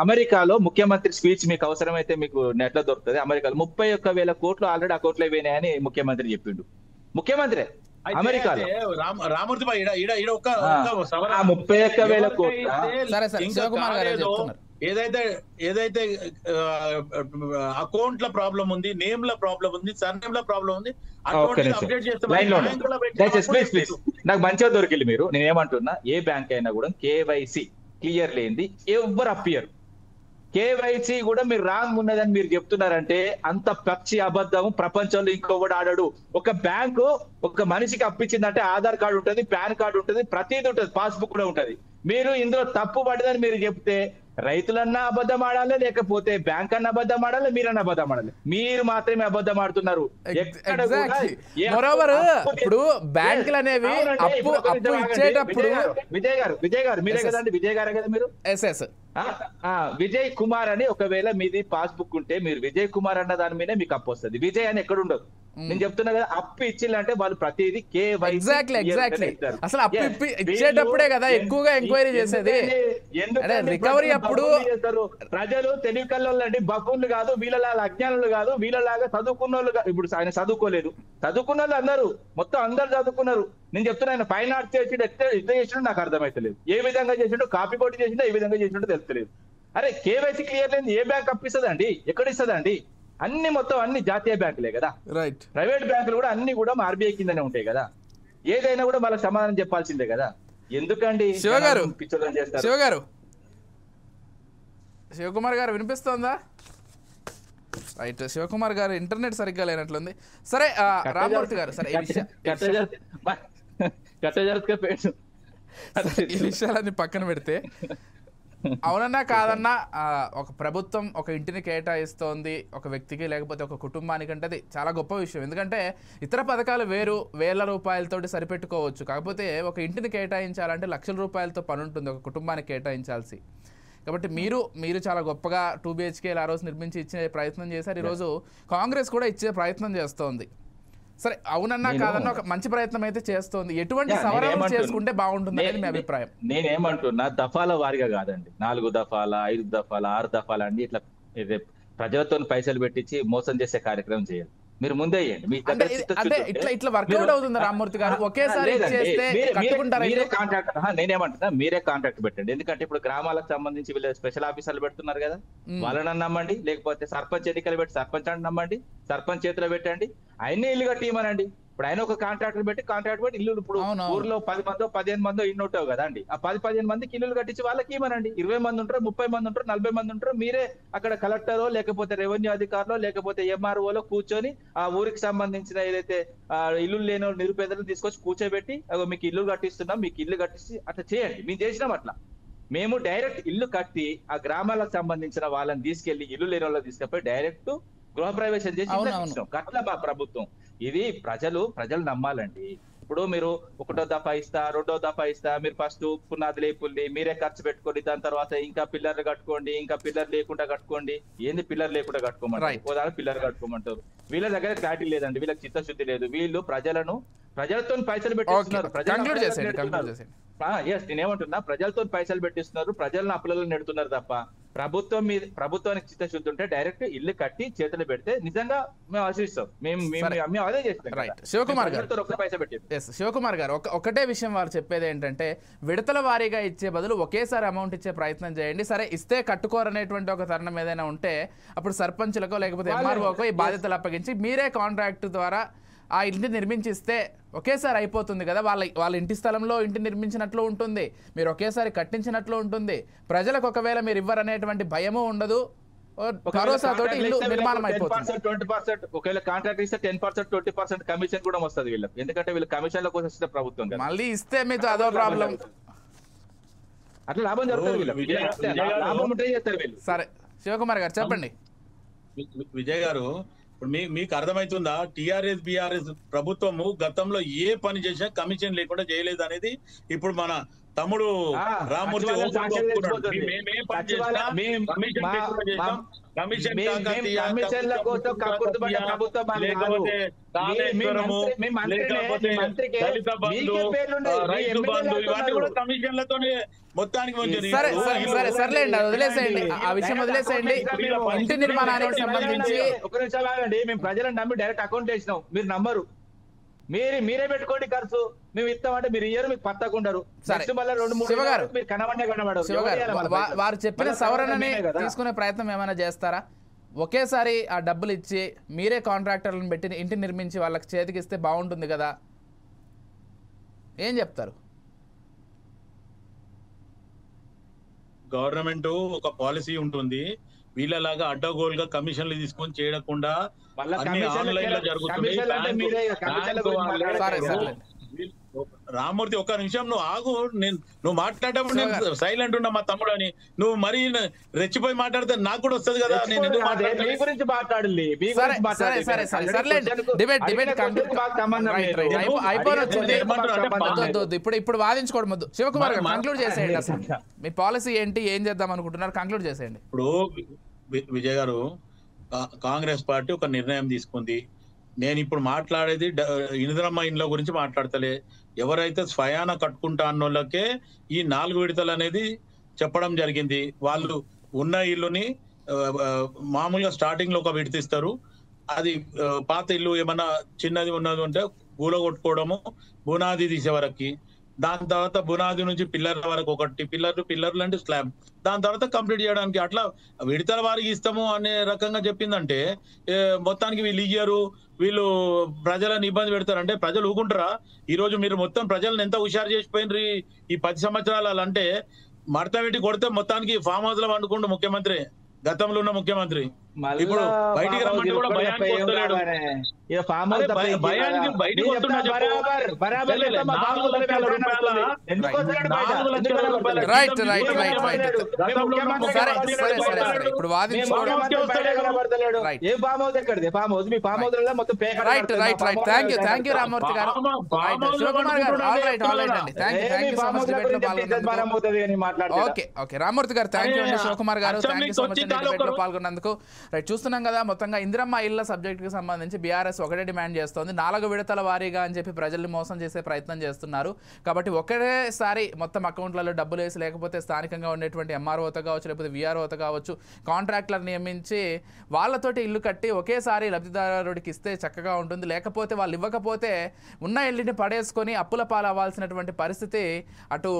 అమెరికాలో ముఖ్యమంత్రి స్పీచ్ మీకు అవసరమైతే మీకు నెట్ లో దొరుకుతుంది. అమెరికాలో 31,000 కోట్లు ఆల్రెడీ అకౌంట్లో పోయినాయని ముఖ్యమంత్రి చెప్పిండు. ముఖ్యమంత్రి అమెరికాలో. రామూర్తి 31,000 కోట్లు ఏదైతే అకౌంట్ ల ప్రాబ్లం ఉంది, నేమ్ ల ప్రాబ్లం ఉంది, సర్నేమ్ ల ప్రాబ్లం ఉంది, నాకు మంచిగా దొరికింది మీరు. నేనేమంటున్నా, ఏ బ్యాంక్ అయినా కూడా కేవైసీ క్లియర్ లేనిది ఎవ్వరు అప్పియరు. కేవైసీ కూడా మీరు రాంగ్ ఉన్నదని మీరు చెప్తున్నారంటే అంత పక్షి అబద్ధము ప్రపంచంలో ఇంకొకటి ఆడాడు. ఒక బ్యాంకు ఒక మనిషికి అప్పించిందంటే ఆధార్ కార్డు ఉంటుంది, పాన్ కార్డు ఉంటుంది, ప్రతిదీ ఉంటుంది, పాస్బుక్ కూడా ఉంటుంది. మీరు ఇందులో తప్పు పడ్డదని మీరు చెప్తే రైతులన్నా అబద్ధం ఆడాలి, లేకపోతే బ్యాంక్ అన్న అబద్ధం ఆడాలి, మీరన్నా అబద్ధం ఆడాలి. మీరు మాత్రమే అబద్ధం ఆడుతున్నారు. ఇప్పుడు బ్యాంకులు అనేవి అప్పు ఇచ్చేటప్పుడు విజయ్ గారు మీరే కదండి, విజయ్ గారే కదా మీరు. విజయ్ కుమార్ అని ఒకవేళ మీది పాస్బుక్ ఉంటే మీరు విజయ్ కుమార్ అన్న దాని మీద మీకు అప్పు వస్తుంది. విజయ్ అని ఎక్కడ ఉండదు. నేను చెప్తున్నా కదా, అప్పు ఇచ్చిందంటే వాళ్ళు ప్రతిదీ KYC ఎగ్జాక్ట్లీ అసలు అప్పు ఇచ్చేటప్పుడే కదా ఎక్కువగా ఎంక్వైరీ చేసేది. రికవరీ అప్పుడు ప్రజలు తెలివి కల్లోళ్ళండి, బఫూన్లు కాదు, వీళ్ళలాగా అజ్ఞానులు కాదు, వీళ్ళలాగా చదువుకున్న వాళ్ళు. ఇప్పుడు ఆయన చదువుకోలేదు, చదువుకున్న వాళ్ళు అందరూ మొత్తం అందరు చదువుకున్నారు. నేను చెప్తున్నా, ఆయన ఫైన్ ఆర్ట్స్ చేసిండు, ఎట్లా చేసిండో నాకు అర్థమైతలేదు. ఏ విధంగా చేసిండో, కాపీ కొట్టి చేసిండో, ఏ విధంగా చేసిండో తెలుస్తలేదు. అరే KYC క్లియర్ లేని ఏ బ్యాంక్ అప్పు ఇస్తుందండి? ఎక్కడ ఇస్తుందండి? అన్ని మొత్తం అన్ని జాతీయ బ్యాంకులే కదా, రైట్. ప్రైవేట్ బ్యాంకులు కూడా అన్ని కూడా RBI కిందనే ఉంటాయి కదా. ఏదైనా కూడా వాళ్ళకి సమాధానం చెప్పాల్సిందే కదా. ఎందుకండి పిచ్చోళ్ళని చేస్తారు? శివకుమార్ గారు వినిపిస్తోందా? రైట్, శివకుమార్ గారు ఇంటర్నెట్ సరిగ్గా లేనట్లుంది. సరే రామ్మూర్తి గారు, సరే ఈ విషయాలన్నీ పక్కన పెడితే, అవునన్నా కాదన్నా ఒక ప్రభుత్వం ఒక ఇంటిని కేటాయిస్తోంది ఒక వ్యక్తికి లేకపోతే ఒక కుటుంబానికి అంటే అది చాలా గొప్ప విషయం. ఎందుకంటే ఇతర పథకాలు వేరు, వేల రూపాయలతోటి సరిపెట్టుకోవచ్చు. కాకపోతే ఒక ఇంటిని కేటాయించాలంటే లక్షల రూపాయలతో పని ఉంటుంది ఒక కుటుంబానికి కేటాయించాల్సి. కాబట్టి మీరు చాలా గొప్పగా 2 BHK ఆ రోజు నిర్మించి ఇచ్చే ప్రయత్నం చేశారు. ఈరోజు కాంగ్రెస్ కూడా ఇచ్చే ప్రయత్నం చేస్తోంది. సరే, అవునన్నా కాదన్నా ఒక మంచి ప్రయత్నం అయితే చేస్తోంది. ఎటువంటి సవరణలు చేసుకుంటే బాగుంటుంది అనేది మీ అభిప్రాయం? నేనేమంటున్నా, దఫాల వారిగా కాదండి, 4 దఫాల 5 దఫాల 6 దఫాల అండి ఇట్లా ప్రజలతో పైసలు పెట్టించి మోసం చేసే కార్యక్రమం చేయాలి. మీరు ముందే ఇట్లా వర్కౌట్ అవుతుంది రామ్మూర్తి గారు? ఒకేసారి నేనేమంటున్నా, మీరే కాంట్రాక్ట్ పెట్టండి. ఎందుకంటే ఇప్పుడు గ్రామాలకు సంబంధించి వీళ్ళు స్పెషల్ ఆఫీసర్లు పెడుతున్నారు కదా, వాళ్ళని నమ్మండి. లేకపోతే సర్పంచ్ ఎన్నికలు పెట్టి సర్పంచ్ అని నమ్మండి, సర్పంచ్ చేతిలో పెట్టండి. ఆయనే ఇల్లు కట్టియమనండి. ఇప్పుడు ఆయన ఒక కాంట్రాక్ట్ పెట్టి ఇల్లు, ఇప్పుడు ఊర్లో 10 మందో 15 మందో ఇల్లు ఉంటావు కదా అండి, ఆ 10-15 మందికి ఇల్లు కట్టించి వాళ్ళకి ఇవ్వనండి. 20 మంది ఉంటారు, 30 మంది ఉంటారు, 40 మంది ఉంటారు. మీరే అక్కడ కలెక్టరో లేకపోతే రెవెన్యూ అధికారులో లేకపోతే MROలో కూర్చొని ఆ ఊరికి సంబంధించిన ఏదైతే ఇల్లు లేని నిరుపేదలను తీసుకొచ్చి కూర్చోబెట్టి మీకు ఇల్లు కట్టిస్తున్నాం, మీకు ఇల్లు కట్టించి అట్లా చేయండి. మేము చేసినాం అట్లా. మేము డైరెక్ట్ ఇల్లు కట్టి ఆ గ్రామాలకు సంబంధించిన వాళ్ళని తీసుకెళ్లి ఇల్లు లేని వాళ్ళకి తీసుకెళ్ళి డైరెక్ట్ గృహప్రవేశం చేసి అట్లా మా ప్రభుత్వం. ఇది ప్రజలు నమ్మాలండి. ఇప్పుడు మీరు 1వ దఫా ఇస్తా, 2వ దఫా ఇస్తా, మీరు ఫస్ట్ పునాది లేపుల్ని మీరే ఖర్చు పెట్టుకోండి, దాని తర్వాత ఇంకా పిల్లర్లు కట్టుకోండి, ఇంకా పిల్లర్ లేకుండా కట్టుకోండి. ఏంది పిల్లర్ లేకుండా కట్టుకోమంటారు? ఓదాని పిల్లర్ కట్టుకోమంటారు. వీళ్ళ దగ్గర క్లారిటీ లేదండి, వీళ్ళకి చిత్తశుద్ధి లేదు. వీళ్ళు ప్రజలతో పైసలు పెట్టిస్తున్నారు. నేనేమంటున్నా, ప్రజలతో పైసలు పెట్టిస్తున్నారు, ప్రజలను అప్పులలో నెడుతున్నారు తప్ప ప్రభుత్వానికి చిత్తశుద్ధి ఉంటే డైరెక్ట్ ఇల్లు కట్టి చేతులు పెడితే నిజంగా మేము ఆశిస్తాం. మేము అదే చేస్తాం. శివకుమార్ గారు ఒకటే విషయం వారు చెప్పేది ఏంటంటే, విడతల వారీగా ఇచ్చే బదులు ఒకేసారి అమౌంట్ ఇచ్చే ప్రయత్నం చేయండి. సరే, ఇస్తే కట్టుకోరనేటువంటి ఒక తరుణం ఏదైనా ఉంటే అప్పుడు సర్పంచులకో లేకపోతే MROకో ఈ బాధ్యతలు అప్పగించి మీరే కాంట్రాక్ట్ ద్వారా ఆ ఇంటిని నిర్మించిస్తే ఒకేసారి అయిపోతుంది కదా. వాళ్ళ ఇంటి స్థలంలో ఇంటి నిర్మించినట్లు ఉంటుంది, మీరు ఒకేసారి కట్టించినట్లు ఉంటుంది. ప్రజలకు ఒకవేళ మీరు ఇవ్వరనేటువంటి భయము ఉండదు, భరోసాతోటి ఇల్లు నిర్మాణం అయిపోతుంది. 20% ఒకవేళ కాంట్రాక్ట్ ఇస్తే 10% 20% కమిషన్ కూడా వస్తుంది వీళ్ళకి. ఎందుకంటే వీళ్ళు కమిషన్ల కోసం ఇస్తే ప్రభుత్వం మళ్ళీ ఇస్తే మీకు అదో ప్రాబ్లం. అట్లా లాభం జరుగుతుంది. సరే శివకుమార్ గారు చెప్పండి. విజయ్ గారు, ఇప్పుడు మీకు అర్థమవుతుందా? TRS BRS ప్రభుత్వము గతంలో ఏ పని చేసినా కమిషన్ లేకుండా చేయలేదు అనేది ఇప్పుడు మన తమ్ముడు రామ్మూర్తి కమిషన్లతోనే మొత్తానికి. సర్లేండి, అది వదిలేసేయండి, ఆ విషయం వదిలేసేయండి. ఇంటి నిర్మాణానికి సంబంధించి ఒక నిమిషం ఆగండి. మేము ప్రజలను నమ్మి డైరెక్ట్ అకౌంట్ వేసినాం, మీరు నమ్మరు. మీరే పెట్టుకోండి ఖర్చు, మేము ఇస్తామంటే మీరు ఇయ్యరు, మీకు పత్తకుండరు. వారు చెప్పిన సవరణని తీసుకునే ప్రయత్నం ఏమైనా చేస్తారా? ఒకేసారి ఆ డబ్బులు ఇచ్చి మీరే కాంట్రాక్టర్లను పెట్టి ఇంటి నిర్మించి వాళ్ళకి చేతికి ఇస్తే బాగుంటుంది కదా, ఏం చెప్తారు? గవర్నమెంట్ ఒక పాలసీ ఉంటుంది, వీళ్ళలాగా అడ్డగోలుగా కమిషన్లు తీసుకొని చేయకుండా ఆన్లైన్ లో జరుగుతుంది. రామ్మూర్తి ఒక్క నిమిషం నువ్వు ఆగు, నువ్వు మాట్లాడేటప్పుడు నేను సైలెంట్ ఉన్నా మా తమ్ముడు అని. నువ్వు మరీ రెచ్చిపోయి మాట్లాడితే నాకు కూడా వస్తుంది కదా. ఇప్పుడు వాదించుకోవడం వద్దు. శివకుమార్ గారు కంక్లూడ్ చేసేయండి, అసలు మీ పాలసీ ఏంటి, ఏం చేద్దాం అనుకుంటున్నారు, కంక్లూడ్ చేసేయండి. ఇప్పుడు విజయ్ గారు, కాంగ్రెస్ పార్టీ ఒక నిర్ణయం తీసుకుంది, నేను ఇప్పుడు మాట్లాడేది ఇందిరమ్మ ఇండ్ల గురించి మాట్లాడతలే. ఎవరైతే స్వయాన కట్టుకుంటా అన్నోళ్ళకే ఈ 4 విడతలు అనేది చెప్పడం జరిగింది. వాళ్ళు ఉన్న ఇల్లుని మామూలుగా స్టార్టింగ్ లో ఒక విడతిస్తారు. అది పాత ఇల్లు ఏమన్నా చిన్నది ఉన్నది ఉంటే కూలగొట్టుకోవడము, బునాది తీసే వరకు, దాని తర్వాత బునాది నుంచి పిల్లర్ల వరకు ఒకటి, పిల్లర్లు అంటే స్లాబ్, దాని తర్వాత కంప్లీట్ చేయడానికి అట్లా విడతల వారికి ఇస్తాము అనే రకంగా చెప్పిందంటే మొత్తానికి వీళ్ళు ఇయ్యరు, వీళ్ళు ప్రజలను ఇబ్బంది పెడతారంటే ప్రజలు ఊకుంటారా? ఈ రోజు మీరు మొత్తం ప్రజలను ఎంత హుషారు చేసిపోయినరు ఈ 10 సంవత్సరాలు అంటే మడత పెట్టి కొడితే మొత్తానికి ఫామ్ హౌస్ లో వండుకుంటూ ముఖ్యమంత్రి, గతంలో ఉన్న ముఖ్యమంత్రి ఇప్పుడు బయటికి రమ్మంటే కూడా భయానికి వస్తలేడు. భయానికి బయటకు వస్తున్నా ఇప్పుడు థ్యాంక్ యూ రామూర్తి గారు. శివకుమార్ గారు ఓకే రామూర్తి గారు థ్యాంక్ యూ అండి. శివకుమార్ గారు thank you so much debate లో పాల్గొన్నందుకు. రైట్, చూస్తున్నాం కదా మొత్తంగా ఇందిరమ్మ ఇళ్ల సబ్జెక్ట్ కి సంబంధించి బీఆర్ఎస్ ఒకటే డిమాండ్ చేస్తోంది, 4 విడతల వారీగా అని చెప్పి ప్రజల్ని మోసం చేసే ప్రయత్నం చేస్తున్నారు. కాబట్టి ఒకటేసారి మొత్తం అకౌంట్లలో డబ్బులు వేసి, లేకపోతే స్థానికంగా ఉండేటువంటి ఎంఆర్ఓతో కావచ్చు, లేకపోతే వీఆర్ఓతో కావచ్చు, కాంట్రాక్టర్ నియమించి వాళ్ళతోటి ఇల్లు కట్టి ఒకేసారి లబ్ధిదారుడికి ఇస్తే చక్కగా ఉంటుంది. లేకపోతే వాళ్ళు ఇవ్వకపోతే ఉన్న ఇల్లుని పడేసుకొని అప్పుల పాలు అవ్వాల్సినటువంటి పరిస్థితి అటు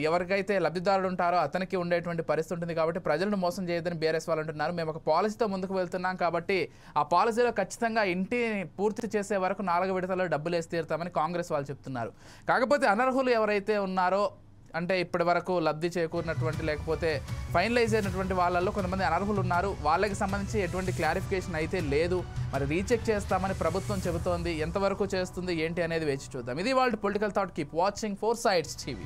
ఎవరికైతే లబ్ధిదారుడు ఉంటారో అతనికి ఉండేటువంటి పరిస్థితి ఉంటుంది. కాబట్టి ప్రజలను మోసం చేయొద్దని బీఆర్ఎస్ వాళ్ళు అంటున్నారు. మేము ఒక పాలసీతో ముందుకు వెళ్తున్నాం కాబట్టి ఆ పాలసీలో ఖచ్చితంగా ఇంటిని పూర్తి చేసే వరకు 4 విడతల్లో డబ్బులు వేసి తీరుతామని కాంగ్రెస్ వాళ్ళు చెప్తున్నారు. కాకపోతే అనర్హులు ఎవరైతే ఉన్నారో, అంటే ఇప్పటి వరకు లబ్ధి చేకూరినటువంటి లేకపోతే ఫైనలైజ్ అయినటువంటి వాళ్ళల్లో కొంతమంది అనర్హులు ఉన్నారు. వాళ్ళకి సంబంధించి ఎటువంటి క్లారిఫికేషన్ అయితే లేదు. మరి రీచెక్ చేస్తామని ప్రభుత్వం చెబుతోంది. ఎంతవరకు చేస్తుంది ఏంటి అనేది వేచి చూద్దాం. ఇది వాళ్ళ political thought. Keep watching 4 Sides TV.